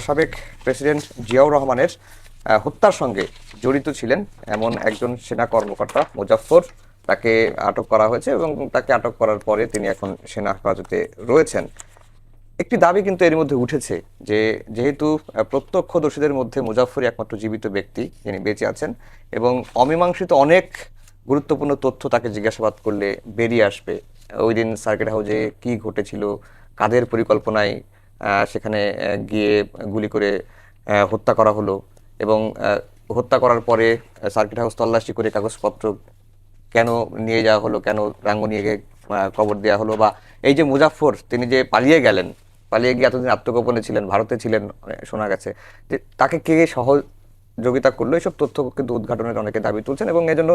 সাবেক প্রেসিডেন্ট জিয়াউর রহমানের হত্যার সঙ্গে জড়িত ছিলেন এমন একজন সেনা কর্মকর্তা মুজাফফর, তাকে আটক করা হয়েছে এবং তাকে আটক করার পরে তিনি এখন সেনা হেফাজতে রয়েছেন। একটি দাবি কিন্তু এর মধ্যে উঠেছে যে যেহেতু প্রত্যক্ষদর্শীদের মধ্যে মুজাফফরই একমাত্র জীবিত ব্যক্তি যিনি বেঁচে আছেন এবং অমীমাংসিত অনেক গুরুত্বপূর্ণ তথ্য তাকে জিজ্ঞাসাবাদ করলে বেরিয়ে আসবে। ওই দিন সার্কিট হাউসে কি ঘটেছিল, কাদের পরিকল্পনায় সেখানে গিয়ে গুলি করে হত্যা করা হলো এবং হত্যা করার পরে সার্কিট হাউস তল্লাশি করে কাগজপত্র কেন নিয়ে যাওয়া হলো, কেন রাঙ্গুনিয়ে গিয়ে কবর দেওয়া হলো, বা এই যে মুজাফফর তিনি যে পালিয়ে গেলেন, পালিয়ে গিয়ে এতদিন আত্মগোপনে ছিলেন, ভারতে ছিলেন, শোনা গেছে যে তাকে কে সহযোগিতা করলো, এইসব তথ্য কিন্তু উদ্ঘাটনের অনেকে দাবি তুলছেন এবং এই জন্য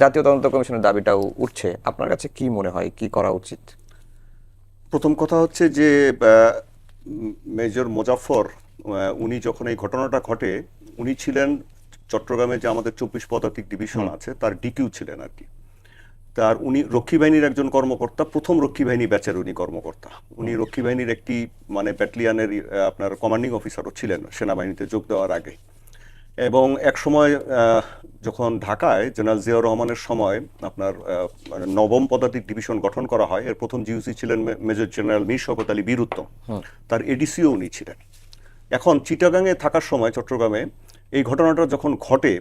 জাতীয় তদন্ত কমিশনের দাবিটাও উঠছে। আপনার কাছে কি মনে হয়, কি করা উচিত? প্রথম কথা হচ্ছে যে মেজর মোজাফফর উনি যখন এই ঘটনাটা ঘটে উনি ছিলেন চট্টগ্রামে যে আমাদের 24 পদাতিক ডিভিশন আছে তার ডিকিউ ছিলেন আর কি। তার উনি রক্ষী বাহিনীর একজন কর্মকর্তা, প্রথম রক্ষী বাহিনী ব্যাচের উনি কর্মকর্তা। উনি রক্ষী বাহিনীর একটি ব্যাটালিয়ানের আপনার কমান্ডিং অফিসারও ছিলেন সেনাবাহিনীতে যোগ দেওয়ার আগে। এবং এক সময় যখন ঢাকায় জেনারেল জিয়াউর রহমানের সময় আপনার নবম পদাতিক ডিভিশন গঠন করা হয়, এর প্রথম জিওসি ছিলেন মেজর জেনারেল মীর শওকত আলী বীর উত্তম, তার এডিসিও উনি ছিলেন। এখন চিটাগাংয়ে থাকার সময় চট্টগ্রামে এই ঘটনাটা যখন ঘটে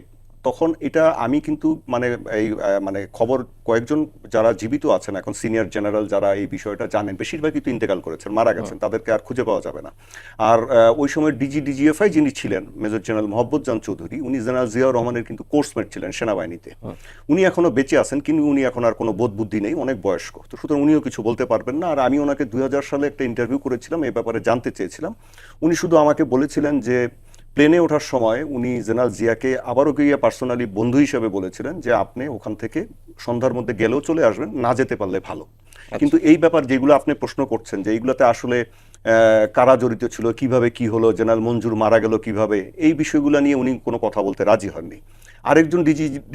তখন এটা আমি কিন্তু খবর কয়েকজন যারা জীবিত আছেন এখন সিনিয়র জেনারেল যারা এই বিষয়টা জানেন বেশিরভাগই কিন্তু ইন্তেকাল করেছেন, মারা গেছেন, তাদেরকে আর খুঁজে পাওয়া যাবে না। আর ওই সময় ডিজিএফআই যিনি ছিলেন মেজর জেনারেল মোহাম্মদজান চৌধুরী, উনি জেনারেল জিয়াউর রহমানের কিন্তু কোর্সমেট ছিলেন সেনাবাহিনীতে। উনি এখনো বেঁচে আছেন কিন্তু উনি এখন আর কোনো বোধ বুদ্ধি নেই, অনেক বয়স্ক, তো সুতরাং উনিও কিছু বলতে পারবেন না। আর আমি ওনাকে 2000 সালে একটা ইন্টারভিউ করেছিলাম, এই ব্যাপারে জানতে চেয়েছিলাম। উনি শুধু আমাকে বলেছিলেন যে প্লেনে ওঠার সময় উনি জেনারেল জিয়াকে আবারও গিয়ে পার্সোনালি বন্ধু হিসেবে বলেছিলেন যে আপনি ওখান থেকে সন্ধ্যার মধ্যে গেলেও চলে আসবেন, না যেতে পারলে ভালো। কিন্তু এই ব্যাপার যেগুলো আপনি প্রশ্ন করছেন যে এইগুলোতে আসলে কারা জড়িত ছিল, কিভাবে কি হলো, জেনারেল মঞ্জুর মারা গেল কিভাবে, এই বিষয়গুলো নিয়ে উনি কোনো কথা বলতে রাজি হননি। আরেকজন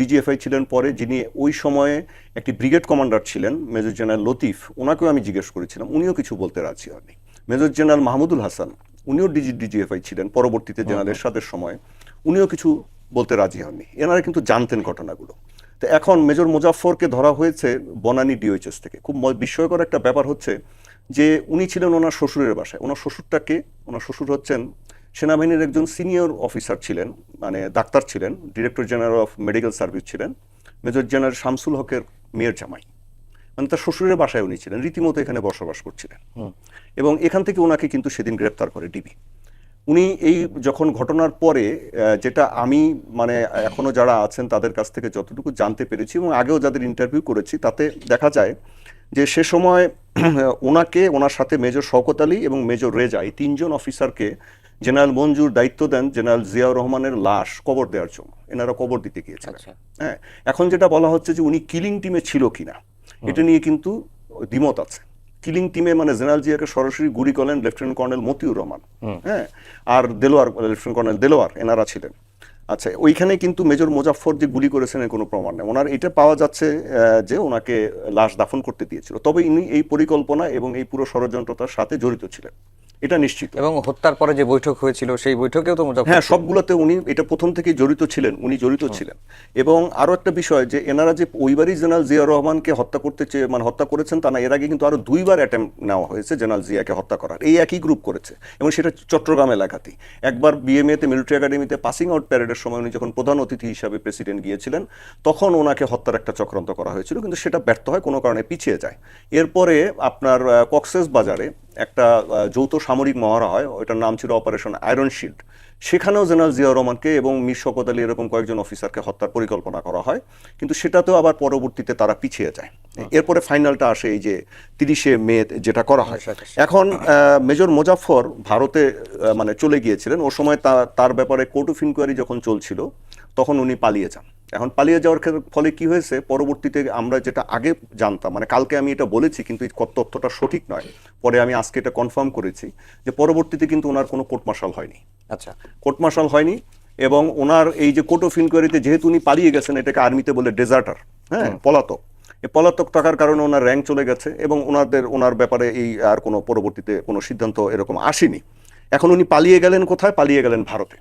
ডিজিএফআই ছিলেন পরে, যিনি ওই সময়ে একটি ব্রিগেড কমান্ডার ছিলেন মেজর জেনারেল লতিফ, ওনাকেও আমি জিজ্ঞেস করেছিলাম, উনিও কিছু বলতে রাজি হননি। মেজর জেনারেল মাহমুদুল হাসান, উনিও ডিজিএফআই ছিলেন পরবর্তীতে জেনারেল এরশাদের সময়, উনিও কিছু বলতে রাজি হননি। এনারা কিন্তু জানতেন ঘটনাগুলো। তো এখন মেজর মুজাফফরকে ধরা হয়েছে বনানী ডিওএইচএস থেকে। খুব বিস্ময়কর একটা ব্যাপার হচ্ছে যে উনি ছিলেন ওনার শ্বশুরের বাসায়। ওনার শ্বশুরটাকে, ওনার শ্বশুর হচ্ছেন সেনাবাহিনীর একজন সিনিয়র অফিসার ছিলেন, ডাক্তার ছিলেন, director general of medical service ছিলেন, মেজর জেনারেল শামসুল হকের মেয়ের জামাই। তার শ্বশুরের বাসায় উনি ছিলেন, রীতিমতো এখানে বসবাস করছিলেন। এবং এখান থেকে ওনাকে কিন্তু সেদিন গ্রেপ্তার করে ডিবি। উনি এই যখন ঘটনার পরে যেটা আমি এখনো যারা আছেন তাদের কাছ থেকে যতটুকু জানতে পেরেছি এবং আগেও যাদের ইন্টারভিউ করেছি, তাতে দেখা যায় যে সে সময় ওনার সাথে মেজর শওকত আলী এবং মেজর রেজা, এই তিনজন অফিসারকে জেনারেল মঞ্জুর দায়িত্ব দেন জেনারেল জিয়াউর রহমানের লাশ কবর দেওয়ার জন্য। এনারা কবর দিতে গিয়েছিলেন। হ্যাঁ, এখন যেটা বলা হচ্ছে যে উনি কিলিং টিমে ছিল কিনা এটা নিয়ে কিন্তু দ্বিমত আছে। কিলিং টিমে জেনারেল জিয়াকে সরাসরি গুলি করলেন লেফটেন্যান্ট কর্নেল মতিউর রহমান, হ্যাঁ, আর দেলোয়ার, লেফটেন্যান্ট কর্নেল দেলোয়ার, এনারা ছিলেন। আচ্ছা, ওইখানে কিন্তু মেজর মুজাফফর যে গুলি করেছেন এর কোনো প্রমাণ নেই। ওনার এটা পাওয়া যাচ্ছে যে ওনাকে লাশ দাফন করতে দিয়েছিল, তবে ইনি এই পরিকল্পনা এবং এই পুরো ষড়যন্ত্রতার সাথে জড়িত ছিলেন, এটা নিশ্চিত। এবং হত্যার পরে যে বৈঠক হয়েছিল সেই বৈঠকেও তো মুজাফফর, হ্যাঁ, সবগুলোতে উনি এটা প্রথম থেকেই জড়িত ছিলেন, উনি জড়িত ছিলেন। এবং আরো একটা বিষয় যে এনারা যে ওইবারই জেনারেল জিয়াউর রহমানকে হত্যা করতে হত্যা করেছেন তা না, এর আগে কিন্তু আরো 2বার অ্যাটেম্প নেওয়া হয়েছে জেনারেল জিয়াকে হত্যা করার, এই একই গ্রুপ করেছে এবং সেটা চট্টগ্রাম এলাকাতেই। একবার বিএমএতে মিলিটারি একাডেমিতে পাসিং আউট প্যারেডের সময় উনি যখন প্রধান অতিথি হিসাবে প্রেসিডেন্ট গিয়েছিলেন তখন ওনাকে হত্যার একটা চক্রান্ত করা হয়েছিল, কিন্তু সেটা ব্যর্থ হয়, কোনো কারণে পিছিয়ে যায়। এরপরে আপনার কক্সেস বাজারে একটা যৌথ সামরিক মহড়া হয়, ওইটার নাম ছিল অপারেশন আয়রন শিল্ড। সেখানেও জেনারেল জিয়াউর রহমানকে এবং মীর শওকত আলী এরকম কয়েকজন অফিসারকে হত্যার পরিকল্পনা করা হয়, কিন্তু সেটাতেও আবার পরবর্তীতে তারা পিছিয়ে যায়। এরপরে ফাইনালটা আসে এই যে 30শে মে যেটা করা হয়। এখন মেজর মুজাফফর ভারতে চলে গিয়েছিলেন, ও সময় তার ব্যাপারে কোর্ট অফ ইনকোয়ারি যখন চলছিল তখন উনি পালিয়ে যান। এখন পালিয়ে যাওয়ার ফলে কি হয়েছে, পরবর্তীতে আমরা যেটা আগে জানতাম, কালকে আমি এটা বলেছি কিন্তু এই তথ্যটা সঠিক নয়, পরে আমি আজকে এটা কনফার্ম করেছি যে পরবর্তীতে কিন্তু ওনার কোনো কোর্ট মার্শাল হয়নি। আচ্ছা, কোর্ট মার্শাল হয়নি এবং ওনার এই যে কোর্ট অফ ইনকোয়ারিতে যেহেতু উনি পালিয়ে গেছেন, এটাকে আর্মিতে বলে ডেজার্টার, হ্যাঁ, পলাতক। এই পলাতক থাকার কারণে ওনার র্যাঙ্ক চলে গেছে এবং ওনার ব্যাপারে এই আর কোনো পরবর্তীতে কোনো সিদ্ধান্ত এরকম আসেনি। এখন উনি পালিয়ে গেলেন কোথায়? পালিয়ে গেলেন ভারতে।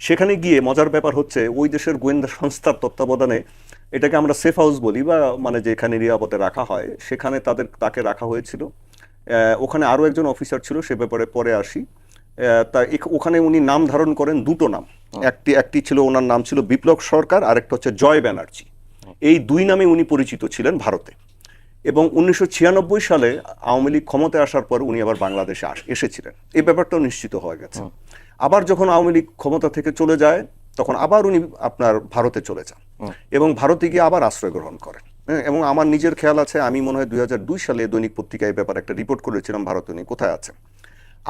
সেখানে গিয়ে মজার ব্যাপার হচ্ছে ওই দেশের গোয়েন্দা সংস্থার তত্ত্বাবধানে, এটাকে আমরা সেফ হাউস বলি, বা মানে যেখানে নিরাপদে রাখা হয়, সেখানে তাকে রাখা হয়েছিল। ওখানে আরও একজন অফিসার ছিল, সে ব্যাপারে পরে আসি। ওখানে উনি নাম ধারণ করেন দুটো নাম। একটি ছিল, ওনার নাম ছিল বিপ্লব সরকার, আর একটা হচ্ছে জয় ব্যানার্জি। এই দুই নামে উনি পরিচিত ছিলেন ভারতে। এবং 1996 সালে আওয়ামী লীগ ক্ষমতায় আসার পর উনি আবার বাংলাদেশে এসেছিলেন। এই ব্যাপারটাও নিশ্চিত হয়ে গেছে। আবার যখন আওয়ামী লীগ ক্ষমতা থেকে চলে যায়, তখন আবার উনি আপনার ভারতে চলে যান এবং ভারতে গিয়ে আবার আশ্রয় গ্রহণ করেন। এবং আমার নিজের খেয়াল আছে, আমি মনে হয় 2002 সালে দৈনিক পত্রিকায় ব্যাপারে একটা রিপোর্ট করেছিলাম, ভারতে উনি কোথায় আছেন।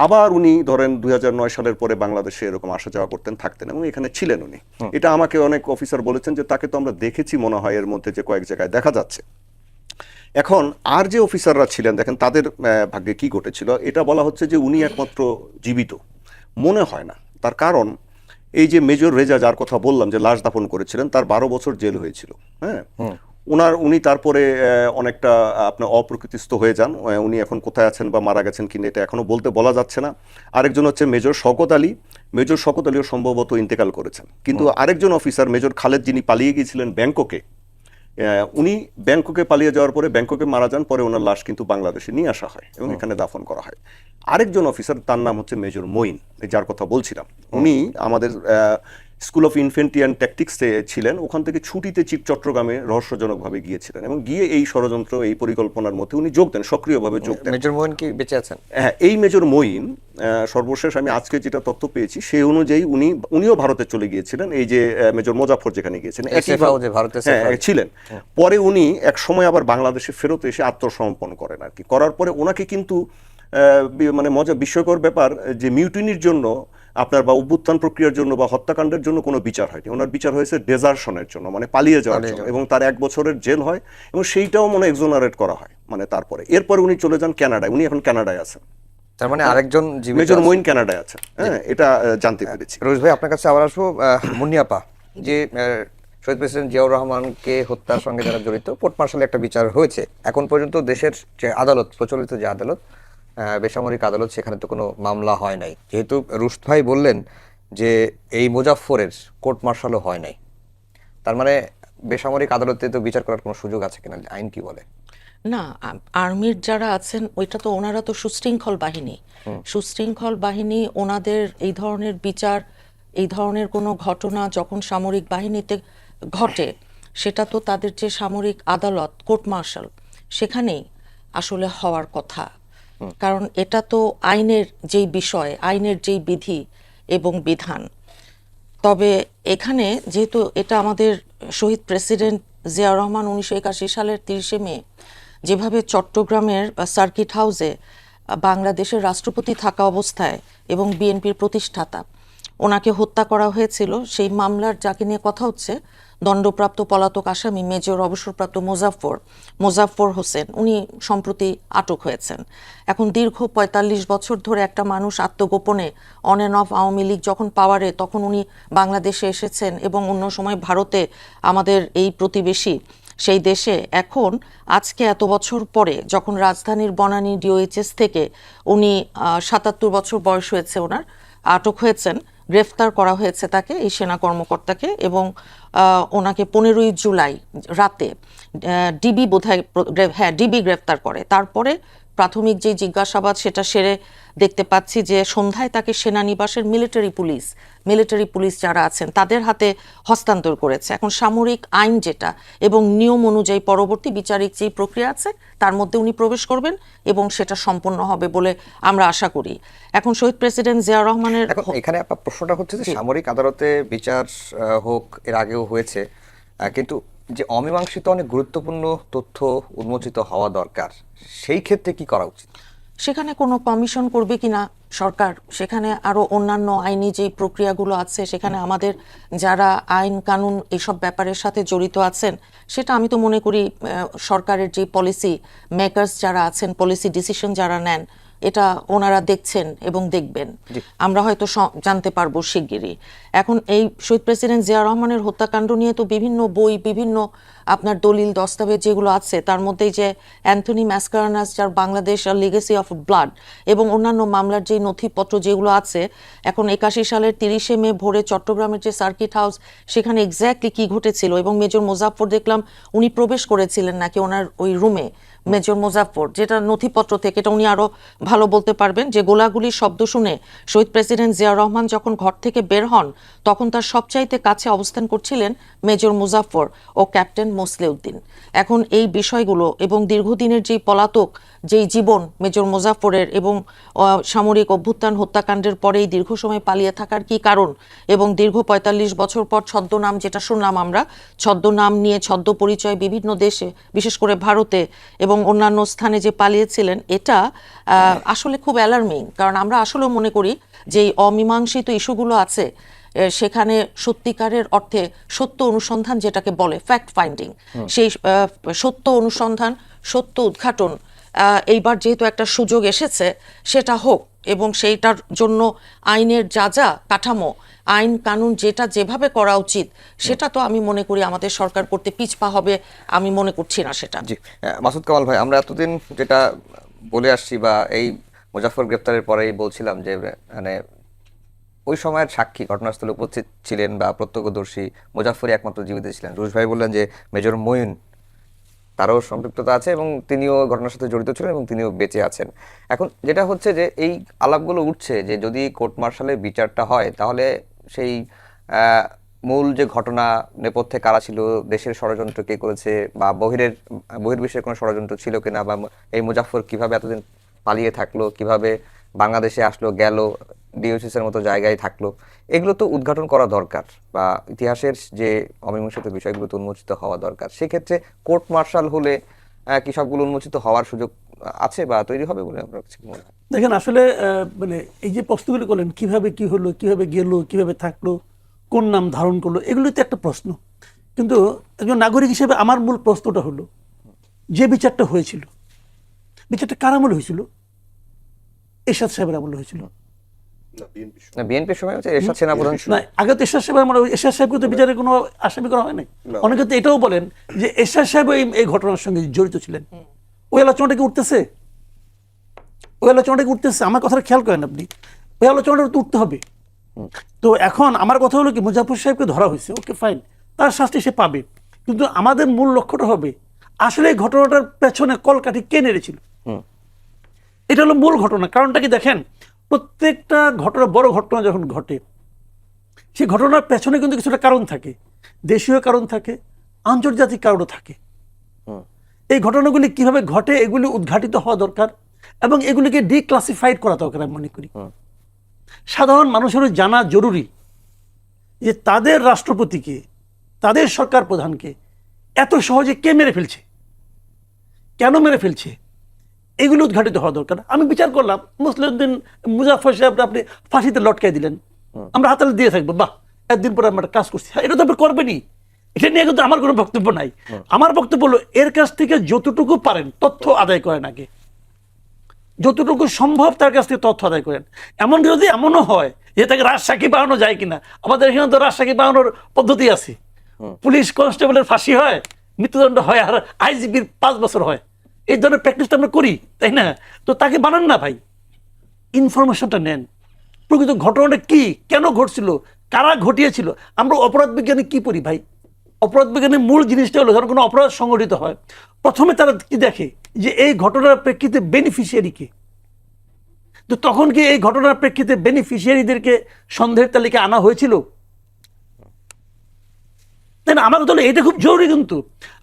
আবার উনি ধরেন 2009 সালের পরে বাংলাদেশে এরকম আসা যাওয়া করতেন, থাকতেন এবং এখানে ছিলেন উনি। এটা আমাকে অনেক অফিসার বলেছেন যে তাকে তো আমরা দেখেছি মনে হয় এর মধ্যে, যে কয়েক জায়গায় দেখা যাচ্ছে। এখন আর যে অফিসাররা ছিলেন, দেখেন তাদের ভাগ্যে কি ঘটেছিল। এটা বলা হচ্ছে যে উনি একমাত্র জীবিত, মনে হয় না। তার কারণ এই যে মেজর রেজা, যার কথা বললাম যে লাশ দাফন করেছিলেন, তার 12 বছর জেল হয়েছিল। হ্যাঁ, উনি তারপরে অনেকটা আপনার অপ্রকৃতিস্থ হয়ে যান। উনি এখন কোথায় আছেন বা মারা গেছেন কিনা এটা এখনো বলা যাচ্ছে না। আরেকজন হচ্ছে মেজর শওকত আলী। মেজর শওকত আলীও সম্ভবত ইন্তেকাল করেছেন। কিন্তু আরেকজন অফিসার মেজর খালেদ, যিনি পালিয়ে গিয়েছিলেন ব্যাংককে, উনি ব্যাংককে পালিয়ে যাওয়ার পরে ব্যাংককে মারা যান। পরে ওনার লাশ কিন্তু বাংলাদেশে নিয়ে আসা হয় এবং এখানে দাফন করা হয়। আরেকজন অফিসার, তার নাম হচ্ছে মেজর মঈন, যার কথা বলছিলাম। উনি আমাদের স্কুল অফ ইনফেন্ট্রি অ্যান্ড ট্যাকটিক্সে ছিলেন। ওখান থেকে ছুটিতে চট্টগ্রামে রহস্যজনকভাবে গিয়েছিলেন এবং গিয়ে এই ষড়যন্ত্র, এই পরিকল্পনার মধ্যে উনি যোগ দেন, সক্রিয়ভাবে যোগ দেন। মেজর মোহন কি বেঁচে আছেন? হ্যাঁ, এই মেজর মঈন সর্বশেষ আমি আজকে যেটা তথ্য পেয়েছি সেই অনুযায়ী উনিও ভারতে চলে গিয়েছিলেন। এই যে মেজর মোজাফফর যেখানে গিয়েছিলেন, ছিলেন। পরে উনি এক সময় আবার বাংলাদেশে ফেরত এসে আত্মসমর্পণ করেন আর কি। করার পরে ওনাকে কিন্তু মানে বিস্ময়কর ব্যাপার, যে মিউটিনির জন্য আপনার বা অভ্যুত্থান প্রক্রিয়ার জন্য বা হত্যাকাণ্ডের জন্য কোনো বিচার হয়নি। ওনার বিচার হয়েছে ডেজার্শনের জন্য, মানে পালিয়ে যাওয়ার জন্য, এবং তার 1 বছরের জেল হয় এবং সেইটাও মনে এক্সোনারেট করা হয়। মানে তারপরে এরপরে উনি চলে যান কানাডায়। উনি এখন কানাডায় আছেন। তার মানে আরেকজন মেজর মঈন কানাডায় আছেন। হ্যাঁ, এটা জানতে পেরেছি। রোজ ভাই, আপনার কাছে আবার আসবো। মুন্নিয়াপা, যে শহীদ প্রেসিডেন্ট জিয়াউর রহমানকে হত্যার সঙ্গে যারা জড়িত, কোর্ট মার্শালে একটা বিচার হয়েছে। এখন পর্যন্ত দেশের যে আদালত, প্রচলিত যে আদালত, বেসামরিক আদালত, সেখানে তো কোনো মামলা হয় নাই। যেহেতু রুশদ ভাই বললেন যে এই মোজাফফরের কোর্ট মার্শালও হয় নাই, তার মানে বেসামরিক আদালতে তো বিচার করার কোনো সুযোগ আছে কিনা, আইন কি বলে? না, আর্মির যারা আছেন ওইটা তো, ওনারা তো সুশৃঙ্খল বাহিনী। সুশৃঙ্খল বাহিনী, ওনাদের এই ধরনের বিচার, এই ধরনের কোনো ঘটনা যখন সামরিক বাহিনীতে ঘটে, সেটা তো তাদের যে সামরিক আদালত, কোর্ট মার্শাল, সেখানেই আসলে হওয়ার কথা। কারণ এটা তো আইনের যেই বিষয়, আইনের যেই বিধি এবং বিধান। তবে এখানে যেহেতু এটা আমাদের শহীদ প্রেসিডেন্ট জিয়াউর রহমান 1981 সালের 30শে মে যেভাবে চট্টগ্রামের সার্কিট হাউসে বাংলাদেশের রাষ্ট্রপতি থাকা অবস্থায় এবং বিএনপির প্রতিষ্ঠাতা, ওনাকে হত্যা করা হয়েছিল, সেই মামলার যাকে নিয়ে কথা হচ্ছে, দণ্ডপ্রাপ্ত পলাতক আসামি মেজর অবসরপ্রাপ্ত মোজাফফর হোসেন, উনি সম্প্রতি আটক হয়েছেন। এখন দীর্ঘ 45 বছর ধরে একটা মানুষ আত্মগোপনে on and of, Awami League যখন পাওয়ারে তখন উনি বাংলাদেশে এসেছেন এবং অন্য সময় ভারতে, আমাদের এই প্রতিবেশী সেই দেশে। এখন আজকে এত বছর পরে যখন রাজধানীর বনানী ডিওএইচএস থেকে উনি 77 বছর বয়স হয়েছে ওনার, আটক হয়েছেন, গ্রেফতার করা হয়েছে তাকে, এই সেনা কর্মকর্তাকে, এবং ওনাকে 15ই জুলাই রাতে ডিবি বোধহয়, হ্যাঁ ডিবি গ্রেফতার করে। তারপরে প্রাথমিক যে জিজ্ঞাসাবাদ সেটা সেরে দেখতে পাচ্ছি যে সন্ধ্যায় তাকে সেনানিবাসের মিলিটারি পুলিশ যারা আছেন তাদের হাতে হস্তান্তর করেছে। এখন সামরিক আইন যেটা এবং নিয়ম অনুযায়ী পরবর্তী বিচারিক যে প্রক্রিয়া আছে তার মধ্যে উনি প্রবেশ করবেন এবং সেটা সম্পন্ন হবে বলে আমরা আশা করি। এখন শহীদ প্রেসিডেন্ট জিয়াউর রহমানের, এখানে আপনার প্রশ্নটা হচ্ছে যে সামরিক আদালতে বিচার হোক, এর আগেও হয়েছে, কিন্তু যে অমীমাংসিত অনেক গুরুত্বপূর্ণ তথ্য উন্মোচিত হওয়া দরকার, সেই ক্ষেত্রে কি করা উচিত? সেখানে কোনো কমিশন করবে কিনা সরকার, সেখানে আরো অন্যান্য আইনি যে প্রক্রিয়াগুলো আছে, সেখানে আমাদের যারা আইন কানুন এসব ব্যাপারের সাথে জড়িত আছেন, সেটা আমি তো মনে করি সরকারের যে পলিসি মেকার্স যারা আছেন, পলিসি ডিসিশন যারা নেন, এটা ওনারা দেখছেন এবং দেখবেন, আমরা হয়তো জানতে পারবো শিগগিরই। এখন এই শহীদ প্রেসিডেন্ট জিয়া রহমানের হত্যাকাণ্ড নিয়ে তো বিভিন্ন বই, বিভিন্ন আপনার দলিল দস্তাবেজ যেগুলো আছে, তার মধ্যে যে অ্যান্থনি ম্যাসকারানাস, যার বাংলাদেশ লিগেসি অফ ব্লাড, এবং অন্যান্য মামলার যে নথিপত্র যেগুলো আছে, এখন 81 সালের 30 মে ভোরে চট্টগ্রামের যে সার্কিট হাউস, সেখানে এক্স্যাক্টলি কি ঘটেছিল, এবং মেজর মোজাফফর দেখলাম উনি প্রবেশ করেছিলেন নাকি ওনার ওই রুমে, মেজর মোজাফফর, যেটা নথিপত্র থেকে, এটা উনি আরো ভালো বলতে পারবেন, যে গোলাগুলির শব্দ শুনে শহীদ প্রেসিডেন্ট জিয়া রহমান যখন ঘর থেকে বের হন তখন তার সবচাইতে কাছে অবস্থান করছিলেন মেজর মোজাফফর ও ক্যাপ্টেন মোসলেউদ্দিন। এখন এই বিষয়গুলো এবং দীর্ঘদিনের যেই পলাতক যেই জীবন মেজর মোজাফফরের, এবং সামরিক অভ্যুত্থান হত্যাকাণ্ডের পরেই দীর্ঘ সময় পালিয়ে থাকার কি কারণ, এবং দীর্ঘ 45 বছর পর ছদ্মনাম, যেটা শুনলাম আমরা, ছদ্মনাম নিয়ে ছদ্ম পরিচয় বিভিন্ন দেশে, বিশেষ করে ভারতে এবং অন্যান্য স্থানে যে পালিয়েছিলেন, এটা আসলে খুব অ্যালার্মিং। কারণ আমরা আসলে মনে করি যে এই অমীমাংসিত ইস্যুগুলো আছে, সেখানে সত্যিকারের অর্থে সত্য অনুসন্ধান যেটাকে বলে ফ্যাক্ট ফাইন্ডিং, সেই সত্য অনুসন্ধান, সত্য উদ্ঘাটন এইবার যেহেতু একটা সুযোগ এসেছে, সেটা হোক, এবং সেইটার জন্য আইনের যা যা কাঠামো, আইন কানুন যেটা যেভাবে করা উচিত, সেটা তো আমি মনে করি আমাদের সরকার করতে পিছপা হবে, আমি মনে করছি না সেটা। জি, মাসুদ কামাল ভাই, আমরা এতদিন যেটা বলে আসছি বা এই মুজাফফর গ্রেপ্তারের পরেই বলছিলাম যে মানে ওই সময়ের সাক্ষী ঘটনাস্থলে উপস্থিত ছিলেন বা প্রত্যক্ষদর্শী মুজাফফরই একমাত্র জীবিত ছিলেন। রুশ ভাই বললেন যে মেজর মঈন, তারও সম্পৃক্ততা আছে এবং তিনিও ঘটনার সাথে জড়িত ছিলেন এবং তিনিও বেঁচে আছেন। এখন যেটা হচ্ছে যে এই আলাপগুলো উঠছে যে যদি কোর্ট মার্শালের বিচারটা হয়, তাহলে সেই মূল যে ঘটনা, নেপথ্যে কারা ছিল, দেশের ষড়যন্ত্র কে করেছে, বা বহির্বিশ্বের কোনো ষড়যন্ত্র ছিল কিনা, বা এই মুজাফফর কিভাবে এতদিন পালিয়ে থাকলো, কিভাবে বাংলাদেশে আসলো, গেল, ডিওসিস এর মতো জায়গায় থাকলো, এগুলো তো উদ্ঘাটন করা দরকার, বা ইতিহাসের যে অমীমাংসিত বিষয়গুলো তো উন্মোচিত হওয়া দরকার। সেক্ষেত্রে কোর্ট মার্শাল হলে কি সবগুলো উন্মোচিত হওয়ার সুযোগ আছে বা তৈরি হবে বলে আপনার কাছে মনে হয়? দেখেন, আসলে মানে এই যে প্রশ্নগুলো করলেন, কিভাবে কি হলো, কিভাবে গেল, কিভাবে থাকলো, কোন নাম ধারণ করলো, এগুলো তো একটা প্রশ্ন। কিন্তু একজন নাগরিক হিসেবে আমার মূল প্রশ্নটা হলো, যে বিচারটা হয়েছিল, বিচারটা কার আমলে হয়েছিল? এরশাদ সাহেবের আমলে হয়েছিল। বিএনপির সময় হচ্ছে এরশাদ সেনাপ্রধান ছিল। না, আগে তো এরশাদ সাহেব, আমরা এরশাদ সাহেবকে তো বিচারে কোনো আসামি করা হয় নাই। অনেকে তো এটাও বলেন যে এরশাদ সাহেব এই ঘটনার সঙ্গে জড়িত ছিলেন। ওই আলোচনাটা কি উঠতেছে? ওই আলোচনাটা কি উঠতেছে? আমার কথাটা খেয়াল করেন আপনি, ওই আলোচনাটা তো উঠতে হবে। তো এখন আমার কথা হলো কি, মুজাফফর সাহেবকে ধরা হয়েছে, ওকে ফাইন, তার শাস্তি সে পাবে, কিন্তু আমাদের মূল লক্ষ্যটা হবে আসলে এই ঘটনাটার পেছনে কলকাঠি কে নেড়েছিল। এটা হলো মূল ঘটনা। কারণটা কি দেখেন, প্রত্যেকটা ঘটনা, বড় ঘটনা যখন ঘটে, সেই ঘটনার পেছনে কিন্তু কিছুটা কারণ থাকে, দেশীয় কারণ থাকে, আন্তর্জাতিক কারণও থাকে। এই ঘটনাগুলি কিভাবে ঘটে, এগুলি উদ্ঘাটিত হওয়া দরকার, এবং এগুলিকে ডিক্লাসিফাইড করা দরকার আমি মনে করি। সাধারণ মানুষেরও জানা জরুরি যে তাদের রাষ্ট্রপতিকে, তাদের সরকার প্রধানকে এত সহজে কে মেরে ফেলছে, কেন মেরে ফেলছে, এগুলো উদ্ঘাটিত হওয়া দরকার। আমি বিচার করলাম, মুসলিউদ্দিন মুজাফফর সাহেব আপনি ফাঁসিতে লটকাই দিলেন, আমরা হাতালে দিয়ে থাকবো, বাহ, একদিন পরে আমরা কাজ করছি, এটা তো আপনি করবেনই, এটা নিয়ে কিন্তু আমার কোনো বক্তব্য নাই। আমার বক্তব্য হলো, এর কাছ থেকে যতটুকু পারেন তথ্য আদায় করেন, আগে যতটুকু সম্ভব তার কাছ থেকে তথ্য আদায় করেন। এমনকি যদি এমনও হয় যে তাকে রাজসাক্ষী বানানো যায় কিনা, আমাদের এখানে তো রাজসাক্ষী বানানোর পদ্ধতি আছে, পুলিশ কনস্টেবলের ফাঁসি হয়, মৃত্যুদণ্ড হয়, আর আইজিপির 5 বছর হয়। এই ধরনের প্র্যাকটিসটা আমরা করি, তাই না? তো তাকে বানান না ভাই, ইনফরমেশনটা নেন, প্রকৃত ঘটনাটা কি, কেন ঘটছিল, কারা ঘটিয়েছিল। আমরা অপরাধ বিজ্ঞানে কি পড়ি ভাই? অপরাধ বিজ্ঞানের মূল জিনিসটা হলো, যখন কোনো অপরাধ সংঘটিত হয়, প্রথমে তারা কি দেখে যে এই ঘটনার প্রেক্ষিতে বেনিফিশিয়ারি কে। তো তখন কি এই ঘটনার প্রেক্ষিতে বেনিফিশিয়ারিদেরকে সন্দেহের তালিকা আনা হয়েছিল? তাই না? আমার কথা হলো এটা খুব জরুরি। কিন্তু